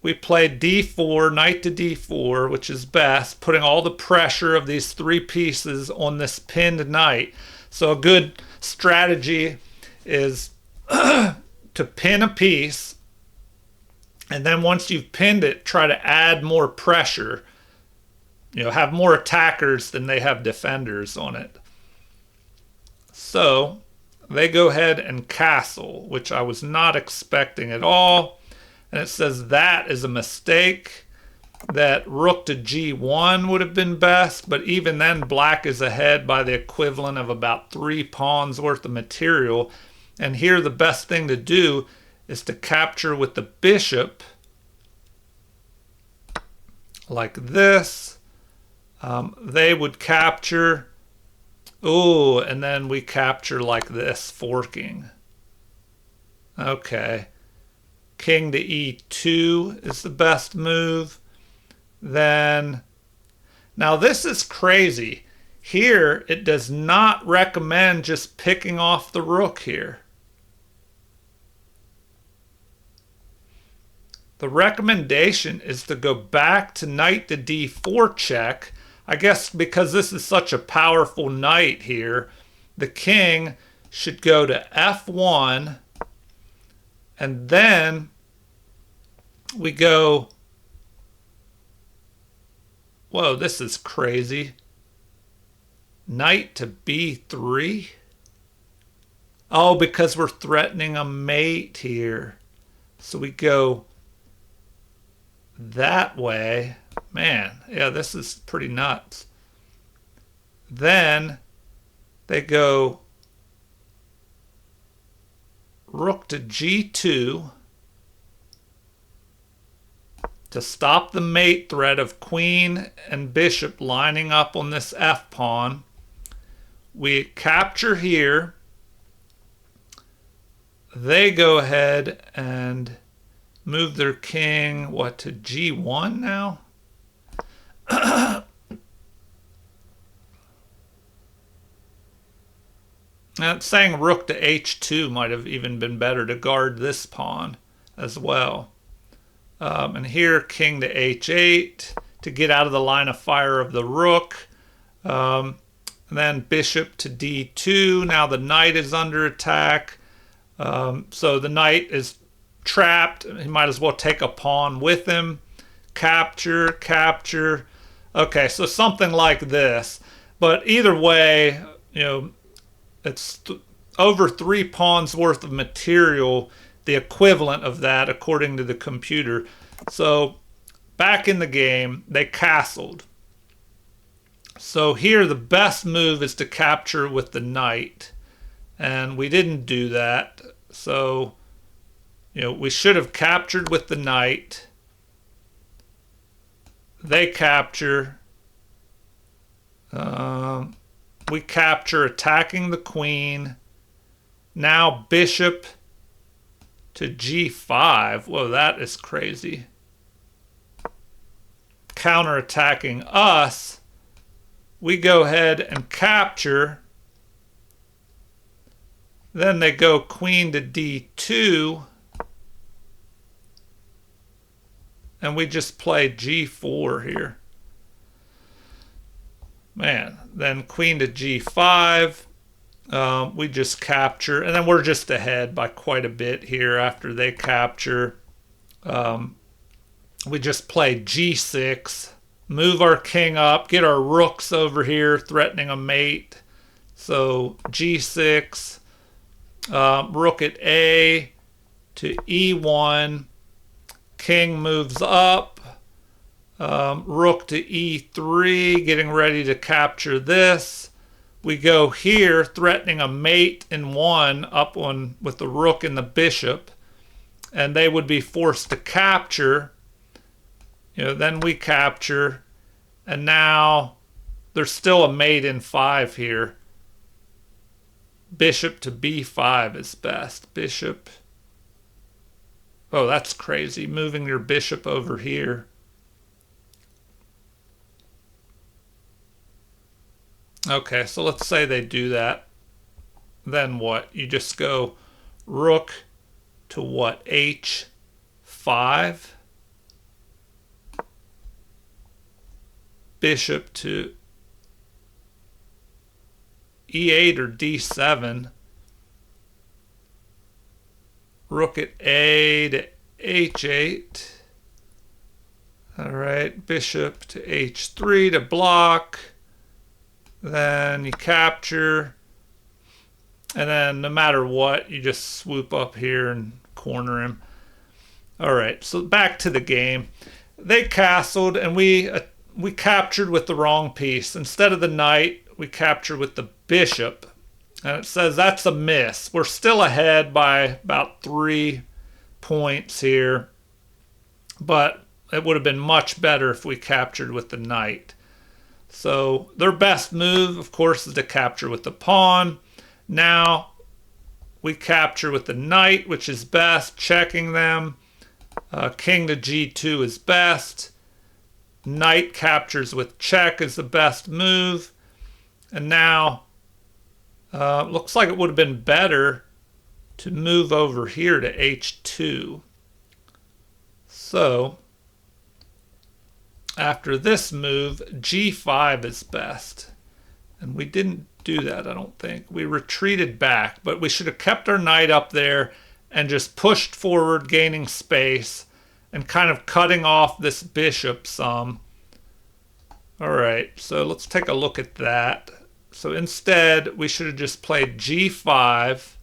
we played d4, knight to d4, which is best, putting all the pressure of these three pieces on this pinned knight. So a good strategy is to pin a piece, and then once you've pinned it, try to add more pressure. have more attackers than they have defenders on it. So they go ahead and castle, which I was not expecting at all. And it says that is a mistake, that rook to g1 would have been best, but even then black is ahead by the equivalent of about 3 pawns worth of material. And here the best thing to do is to capture with the bishop like this. They would capture, oh, and then we capture like this, forking. Okay, king to e2 is the best move. Then, now this is crazy. Here, it does not recommend just picking off the rook here. The recommendation is to go back to knight to d4 check. I guess because this is such a powerful knight here, the king should go to f1, and then we go, whoa, this is crazy. Knight to b3? Oh, because we're threatening a mate here. So we go that way. Man, yeah, this is pretty nuts. Then they go rook to g2 to stop the mate threat of queen and bishop lining up on this f pawn. We capture here. They go ahead and move their king, what, to g1 now? Now, saying rook to h2 might have even been better to guard this pawn as well. And here, king to h8 to get out of the line of fire of the rook. And then bishop to d2. Now the knight is under attack. So the knight is trapped. He might as well take a pawn with him. Capture, capture. Okay, so something like this. But either way, it's over 3 pawns worth of material, the equivalent of that according to the computer. So back in the game, they castled. So here the best move is to capture with the knight. And we didn't do that. So, we should have captured with the knight. They capture. We capture attacking the queen. Now bishop to g5. Whoa, that is crazy. Counterattacking us. We go ahead and capture. Then they go queen to d2. And we just play g4 here. Man, then queen to g5. We just capture. And then we're just ahead by quite a bit here after they capture. We just play g6. Move our king up. Get our rooks over here threatening a mate. So g6. Rook at a to e1. King moves up. Rook to e3, getting ready to capture this. We go here, threatening a mate in 1 up on with the rook and the bishop, and they would be forced to capture. Then we capture, and now there's still a mate in 5 here. Bishop to b5 is best. Bishop. Oh, that's crazy. Moving your bishop over here. Okay, so let's say they do that. Then what? You just go rook to what? h5. Bishop to e8 or d7. Rook at a to h8. All right, bishop to h3 to block. Then you capture. And then no matter what, you just swoop up here and corner him. All right, so back to the game. They castled and we captured with the wrong piece. Instead of the knight, we captured with the bishop. And it says that's a miss. We're still ahead by about 3 points here. But it would have been much better if we captured with the knight. So their best move, of course, is to capture with the pawn. Now we capture with the knight, which is best, checking them. King to g2 is best. Knight captures with check is the best move. And now looks like it would have been better to move over here to h2. So after this move, g5 is best. And we didn't do that, I don't think. We retreated back, but we should have kept our knight up there and just pushed forward, gaining space and kind of cutting off this bishop some. All right, so let's take a look at that. So instead, we should have just played g5.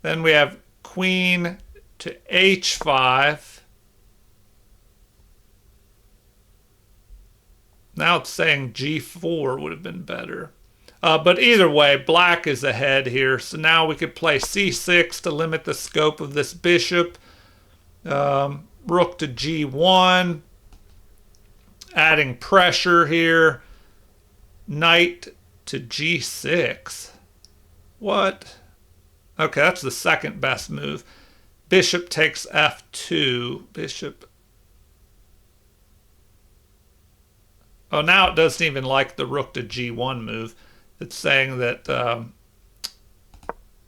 Then we have queen to h5. Now it's saying g4 would have been better. But either way, black is ahead here. So now we could play c6 to limit the scope of this bishop. Rook to g1. Adding pressure here. Knight to g6. What? Okay, that's the second best move. Bishop takes f2. Bishop. Oh, now it doesn't even like the rook to g1 move. It's saying that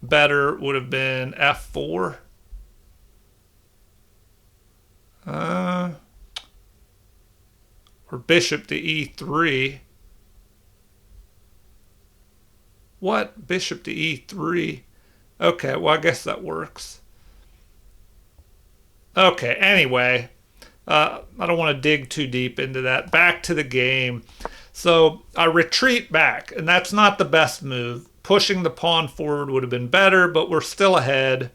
better would have been f4. Or bishop to e3. What? Bishop to e3? Okay, well, I guess that works. Okay, anyway, I don't want to dig too deep into that. Back to the game. So I retreat back, and that's not the best move. Pushing the pawn forward would have been better, but we're still ahead.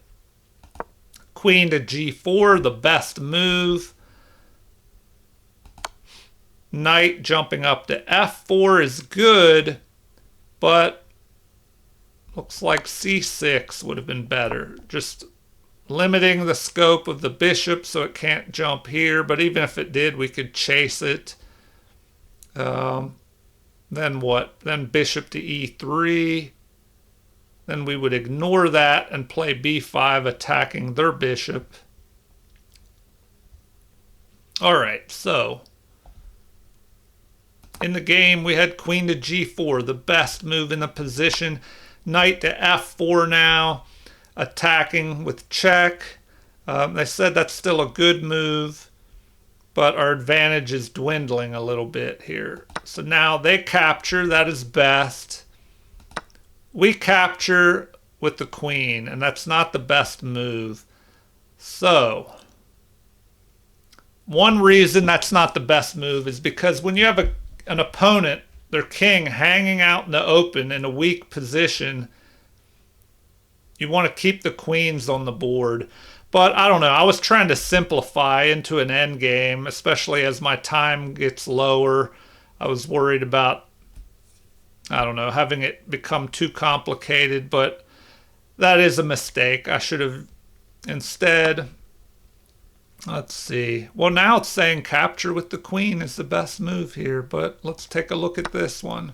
Queen to g4, the best move. Knight jumping up to f4 is good, but looks like c6 would have been better. Just limiting the scope of the bishop so it can't jump here, but even if it did, we could chase it. Then what? Then bishop to e3. Then we would ignore that and play b5, attacking their bishop. All right, so in the game, we had queen to g4, the best move in the position. Knight to f4 now, attacking with check. They said that's still a good move, but our advantage is dwindling a little bit here. So now they capture, that is best. We capture with the queen, and that's not the best move. So one reason that's not the best move is because when you have an opponent, their king hanging out in the open in a weak position, you want to keep the queens on the board. But I don't know, I was trying to simplify into an end game, especially as my time gets lower. I was worried about, I don't know, having it become too complicated, but that is a mistake. I should have instead, let's see. Well, now it's saying capture with the queen is the best move here, but let's take a look at this one.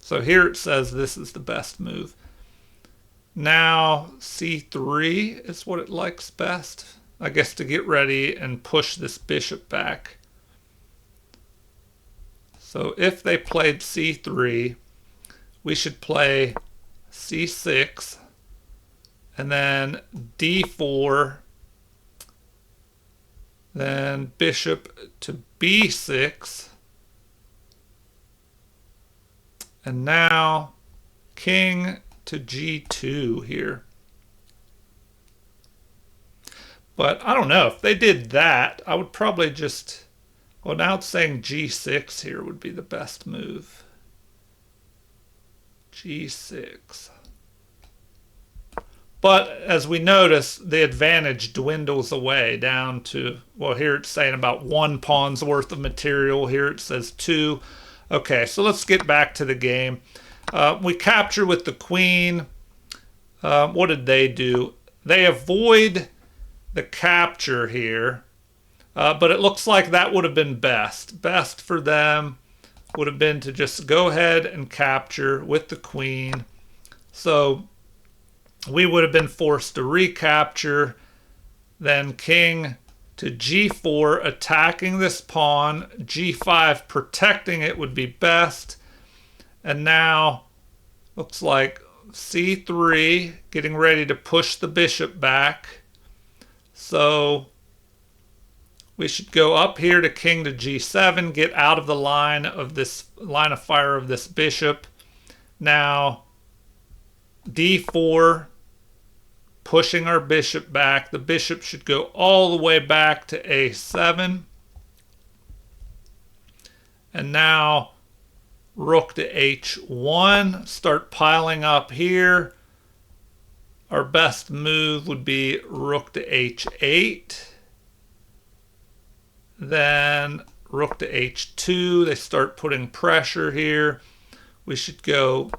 So here it says this is the best move. Now c3 is what it likes best, I guess, to get ready and push this bishop back. So if they played c3, we should play c6 and then d4, then bishop to b6, and now king to g2 here. But I don't know. If they did that, I would probably just... Well, now it's saying g6 here would be the best move. g6. But as we notice, the advantage dwindles away down to, well, here it's saying about 1 pawn's worth of material. Here it says 2. Okay, so let's get back to the game. We capture with the queen. What did they do? They avoid the capture here, but it looks like that would have been best. Best for them would have been to just go ahead and capture with the queen. So we would have been forced to recapture, then king to g4, attacking this pawn, g5 protecting it would be best, and now looks like c3, getting ready to push the bishop back. So we should go up here to king to g7, get out of the line of fire of this bishop. Now d4, pushing our bishop back. The bishop should go all the way back to a7. And now rook to h1, start piling up here. Our best move would be rook to h8. Then rook to h2. They start putting pressure here. We should go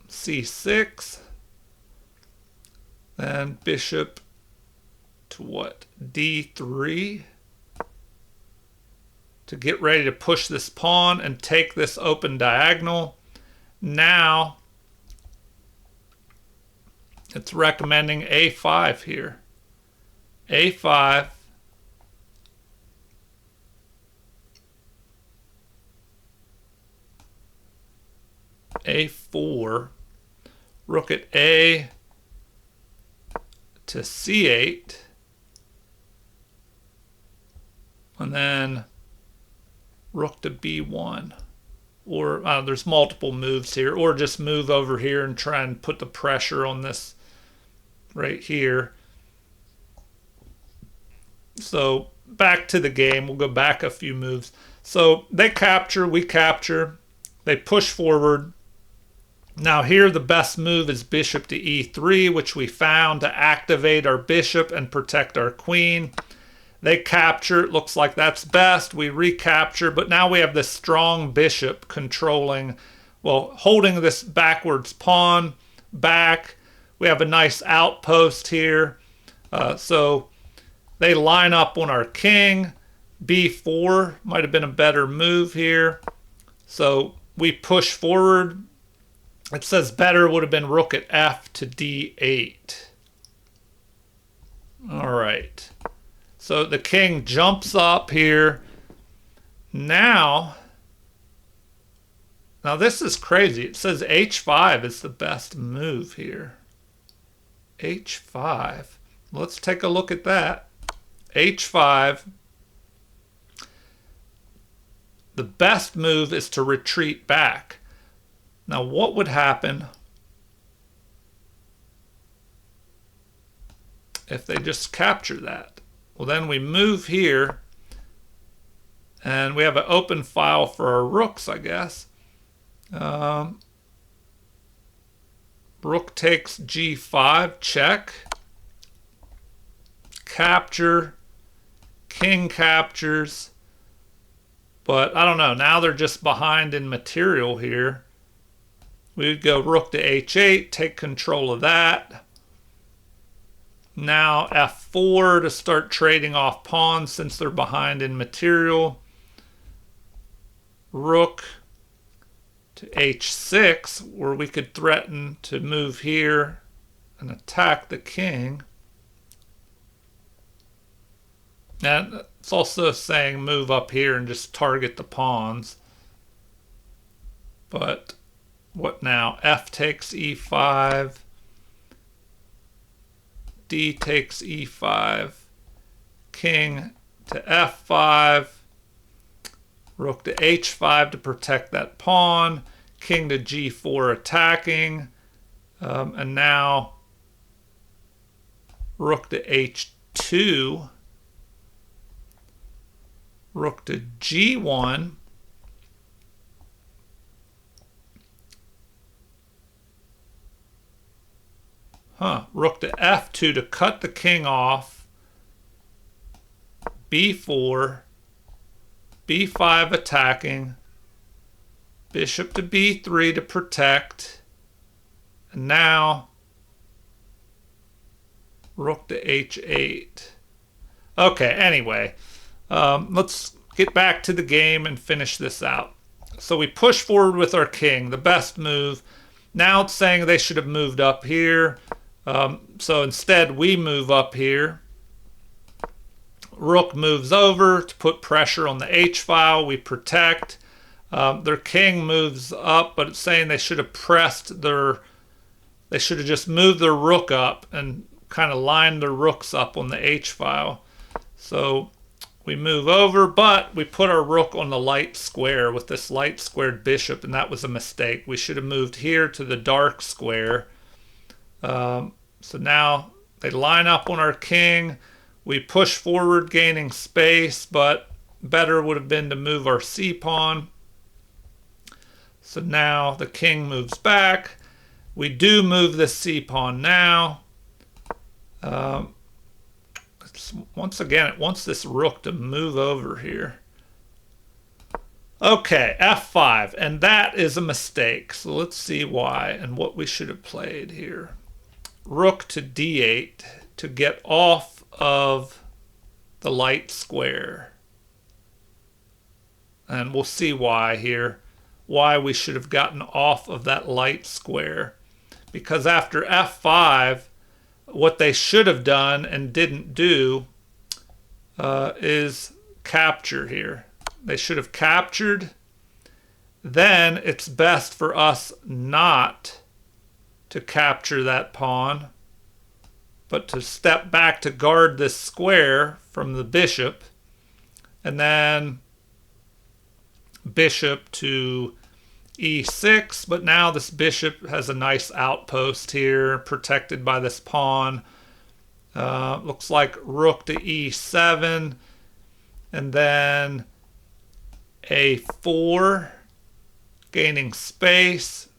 c6. Then bishop to what? d3. To get ready to push this pawn and take this open diagonal. Now it's recommending a5 here. a5. a4. Rook at a to c8. And then rook to b1. Or there's multiple moves here. Or just move over here and try and put the pressure on this right here. So back to the game. We'll go back a few moves. So they capture, we capture. They push forward. Now here the best move is bishop to e3, which we found to activate our bishop and protect our queen. They capture. It looks like that's best. We recapture, but now we have this strong bishop controlling, well, holding this backwards pawn back. We have a nice outpost here. So they line up on our king. b4 might have been a better move here. So we push forward. It says better would have been rook at f to d8. All right. So the king jumps up here. Now this is crazy. It says h5 is the best move here. h5. Let's take a look at that. h5. The best move is to retreat back. Now what would happen if they just capture that? Well, then we move here, and we have an open file for our rooks, I guess. Rook takes g5, check. Capture. King captures. But I don't know. Now they're just behind in material here. We would go rook to h8, take control of that. Now f4 to start trading off pawns since they're behind in material. Rook to h6, where we could threaten to move here and attack the king. And it's also saying move up here and just target the pawns. But what now? F takes e5. D takes e5, king to f5, rook to h5 to protect that pawn, king to g4 attacking, and now rook to h2 Rook to G1. Rook to F2 to cut the king off. B4. B5 attacking. Bishop to B3 to protect. And now Rook to H8. Okay, anyway, let's get back to the game and finish this out. So we push forward with our king, the best move. Now it's saying they should have moved up here. So instead we move up here. Rook moves over to put pressure on the H-file. We protect. Their king moves up, but it's saying they should have they should have just moved their rook up and kind of lined their rooks up on the H-file. So we move over, but we put our rook on the light square with this light squared bishop, and that was a mistake. We should have moved here to the dark square. So now they line up on our king. We push forward, gaining space, but better would have been to move our c-pawn. So now the king moves back. We do move the c-pawn now. Once again, it wants this rook to move over here. Okay, f5, and that is a mistake. So let's see why and what we should have played here. Rook to d8 to get off of the light square. And we'll see why here, why we should have gotten off of that light square. Because after f5, what they should have done and didn't do is capture here. They should have captured. Then it's best for us not to capture that pawn, but to step back to guard this square from the bishop. And then bishop to e6, but now this bishop has a nice outpost here, protected by this pawn. Looks like rook to e7, and then a4, gaining space.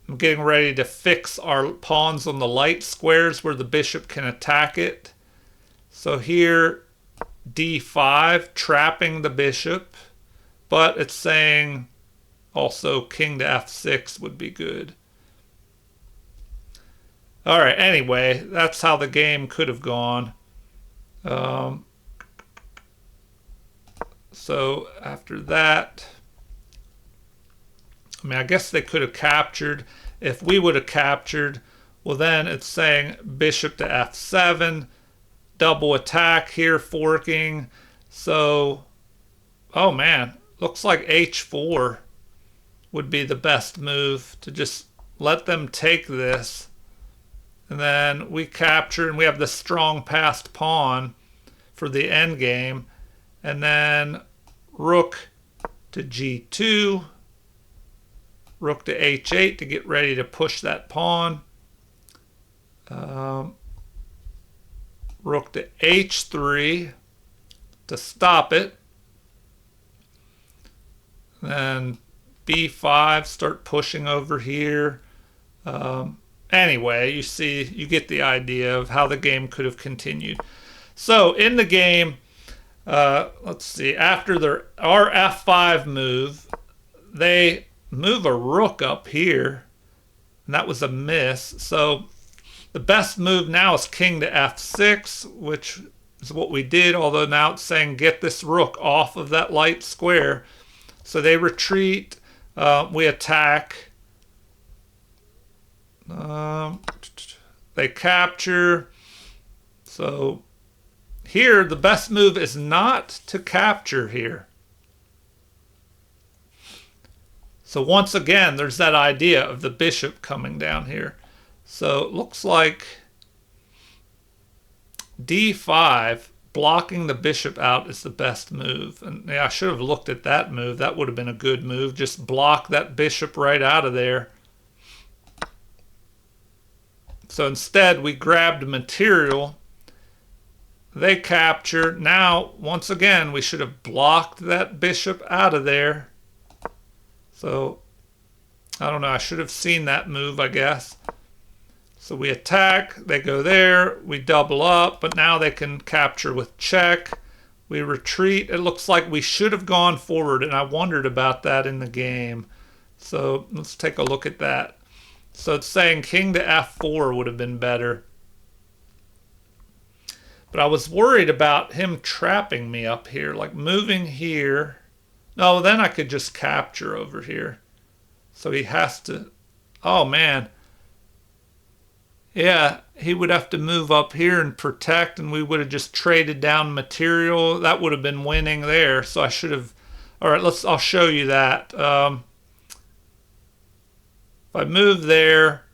I'm getting ready to fix our pawns on the light squares where the bishop can attack it. So here, d5, trapping the bishop, but it's saying also king to f6 would be good. All right, anyway, that's how the game could have gone. So after that, I mean, I guess they could have captured. If we would have captured, well, then it's saying bishop to f7, double attack here, forking. So, oh man, looks like h4 would be the best move, to just let them take this. And then we capture, and we have the strong passed pawn for the end game. And then rook to g2, rook to h8 to get ready to push that pawn. Rook to h3 to stop it. Then b5, start pushing over here. Anyway, you see, you get the idea of how the game could have continued. So in the game, let's see, after our f5 move, they move a rook up here, and that was a miss. So the best move now is king to f6, which is what we did, although now it's saying get this rook off of that light square. So they retreat, we attack. They capture. So here the best move is not to capture here. So once again, there's that idea of the bishop coming down here. So it looks like d5, blocking the bishop out, is the best move. And yeah, I should have looked at that move. That would have been a good move. Just block that bishop right out of there. So instead, we grabbed material They capture. Now, once again, we should have blocked that bishop out of there. So, I don't know. I should have seen that move, I guess. So we attack. They go there. We double up. But now they can capture with check. We retreat. It looks like we should have gone forward. And I wondered about that in the game. So, let's take a look at that. So, it's saying king to f4 would have been better. But I was worried about him trapping me up here, like moving here. No, then I could just capture over here. So he has to, oh man. Yeah, he would have to move up here and protect, and we would have just traded down material. That would have been winning there. So I should have, all right, I'll show you that. If I move there,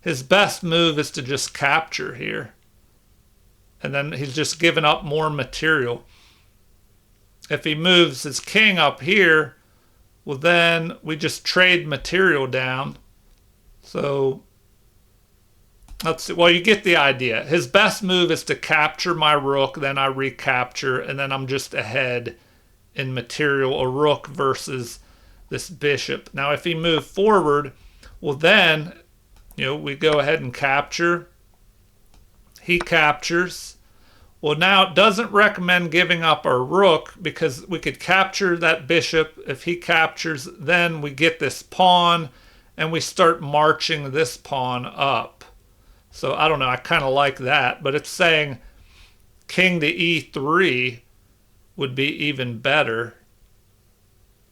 his best move is to just capture here. And then he's just given up more material. If he moves his king up here, well then we just trade material down. So, let's see. Well, you get the idea. His best move is to capture my rook, then I recapture, and then I'm just ahead in material, a rook versus this bishop. Now, if he moved forward, well then, we go ahead and capture. He captures. Well, now it doesn't recommend giving up our rook because we could capture that bishop. If he captures, then we get this pawn and we start marching this pawn up. So I don't know, I kind of like that, but it's saying king to e3 would be even better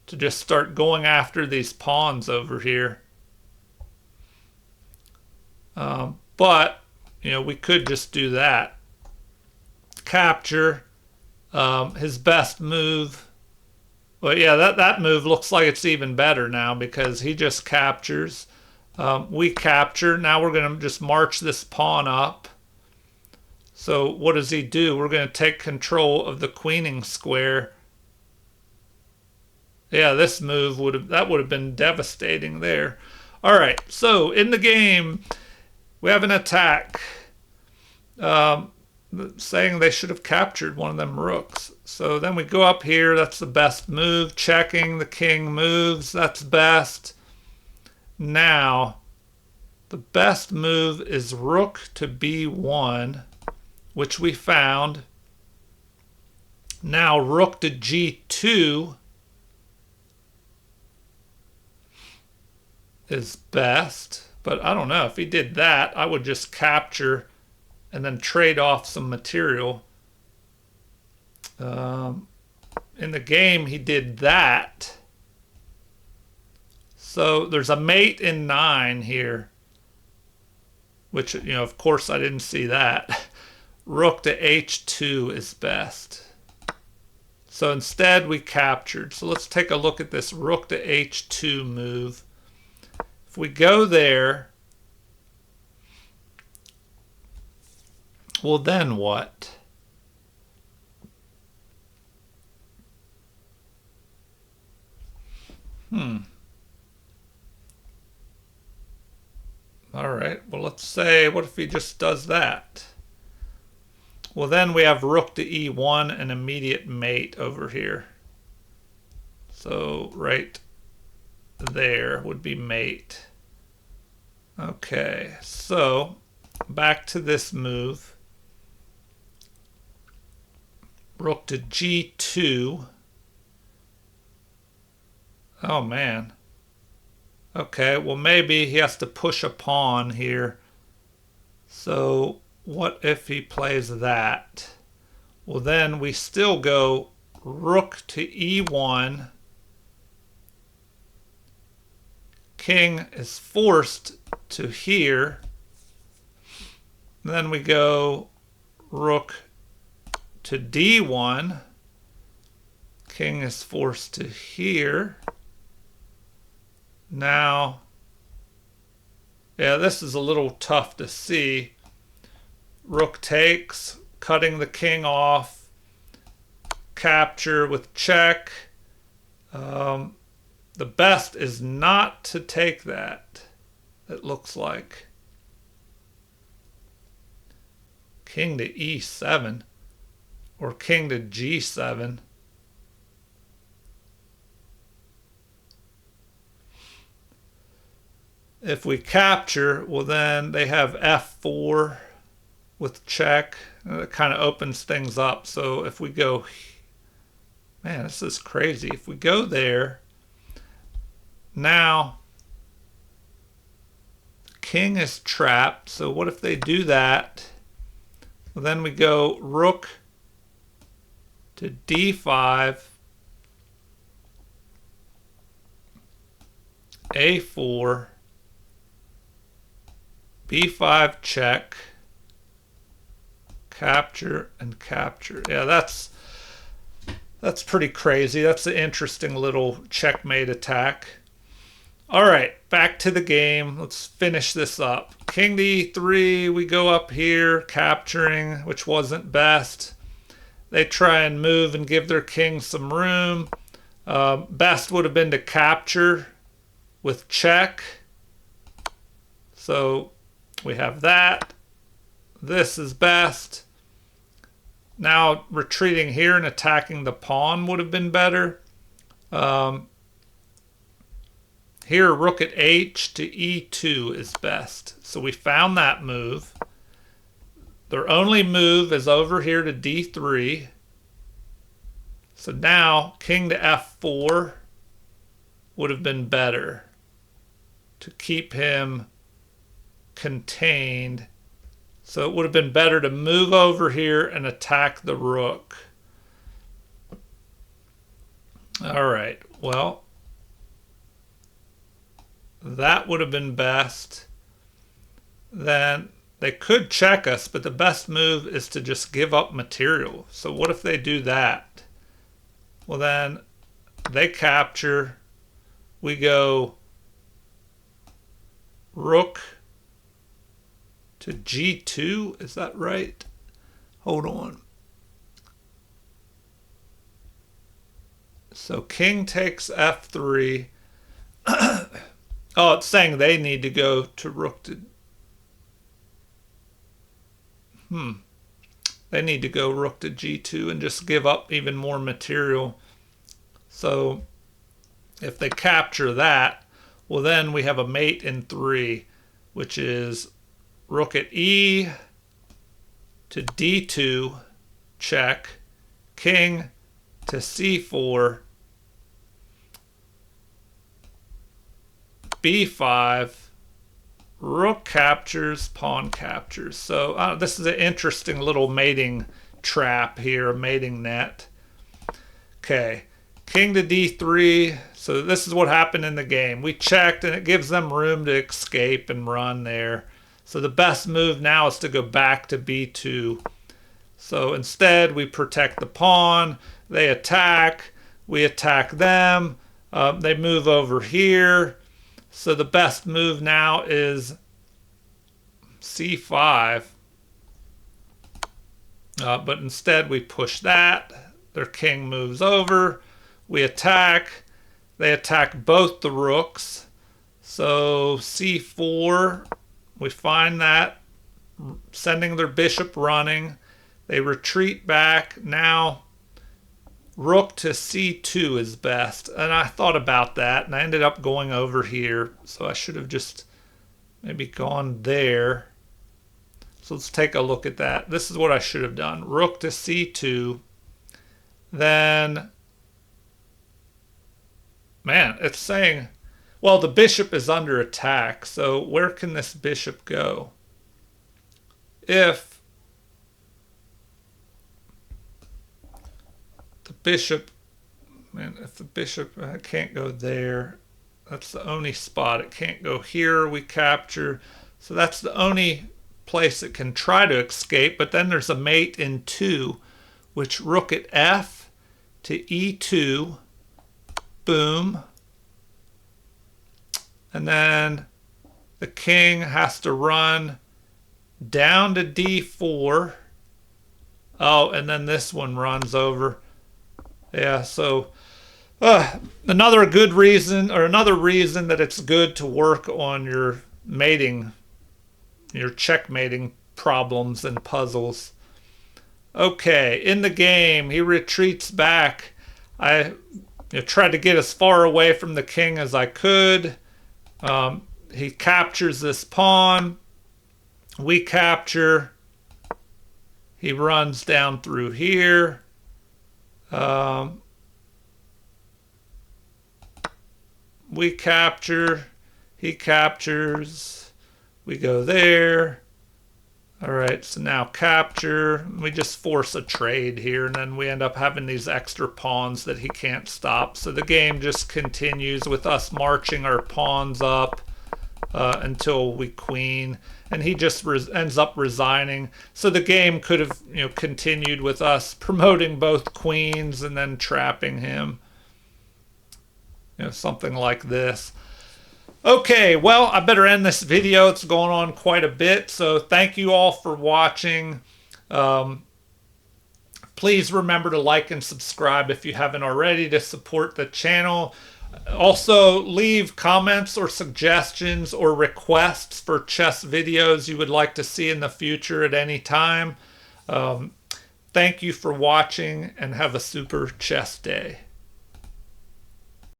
to just start going after these pawns over here. But, we could just do that. Capture, his best move. Well, yeah, that move looks like it's even better now because he just captures. We capture. Now we're going to just march this pawn up. So what does he do? We're going to take control of the queening square. Yeah, this move would have been devastating there. All right, so in the game, we have an attack. Saying they should have captured one of them rooks. So then we go up here. That's the best move. Checking. The king moves. That's best. Now, the best move is rook to b1, which we found. Now, rook to g2 is best. But I don't know. If he did that, I would just capture and then trade off some material. In the game, he did that. So there's a mate in 9 here, which, of course I didn't see that. Rook to h2 is best. So instead we captured. So let's take a look at this rook to h2 move. If we go there, well, then what? All right. Well, let's say, what if he just does that? Well, then we have rook to e1, an immediate mate over here. So right there would be mate. Okay. So back to this move. Rook to g2. Oh, man. Okay, well, maybe he has to push a pawn here. So what if he plays that? Well, then we still go rook to e1. King is forced to here. Then we go rook to d1. King is forced to here. Now, yeah, this is a little tough to see. Rook takes, cutting the king off. Capture with check. The best is not to take that, it looks like. King to e7. or king to g7. If we capture, well then they have f4 with check. It kind of opens things up. So if we go, man, this is crazy. If we go there, now king is trapped. So what if they do that? Well, then we go rook to d5, a4, b5 check, capture and capture. Yeah, that's pretty crazy. That's an interesting little checkmate attack. All right, back to the game. Let's finish this up. King to e3, we go up here, capturing, which wasn't best. They try and move and give their king some room. Best would have been to capture with check. So we have that. This is best. Now retreating here and attacking the pawn would have been better. Here, rook at h to e2 is best. So we found that move. Their only move is over here to d3. So now king to f4 would have been better to keep him contained. So it would have been better to move over here and attack the rook. All right, well, that would have been best. Then they could check us, but the best move is to just give up material. So what if they do that? Well, then they capture. We go rook to g2. Is that right? Hold on. So king takes f3. Oh, it's saying they need to go to rook to... They need to go rook to g2 and just give up even more material. So if they capture that, well then we have a mate in 3, which is rook at e to d2, check, king to c4, b5, rook captures, pawn captures. So this is an interesting little mating trap here, a mating net. Okay, king to d3. So this is what happened in the game. We checked and it gives them room to escape and run there. So the best move now is to go back to b2. So instead we protect the pawn. They attack. We attack them. They move over here. So the best move now is c5. But instead we push that. Their king moves over. We attack. They attack both the rooks. So c4, we find that, sending their bishop running. They retreat back. Now rook to c2 is best. And I thought about that, and I ended up going over here. So I should have just maybe gone there. So let's take a look at that. This is what I should have done. Rook to c2. Then, man, it's saying, well, the bishop is under attack. So where can this bishop go? If the bishop, man, if the bishop can't go there, that's the only spot. It can't go here. We capture. So that's the only place it can try to escape. But then there's a mate in 2, which rook at f to e2. Boom. And then the king has to run down to d4. Oh, and then this one runs over. Yeah, so another good reason, or another reason that it's good to work on your mating, your checkmating problems and puzzles. Okay, in the game, he retreats back. I tried to get as far away from the king as I could. He captures this pawn. We capture. He runs down through here. We capture. He captures. We go there. All right, so now capture. We just force a trade here, and then we end up having these extra pawns that he can't stop. So the game just continues with us marching our pawns up until we queen, and he just ends up resigning. So the game could have continued with us promoting both queens and then trapping him. Something like this. Okay, well, I better end this video. It's going on quite a bit, so thank you all for watching. Please remember to like and subscribe if you haven't already to support the channel. Also, leave comments or suggestions or requests for chess videos you would like to see in the future at any time. Thank you for watching, and have a super chess day.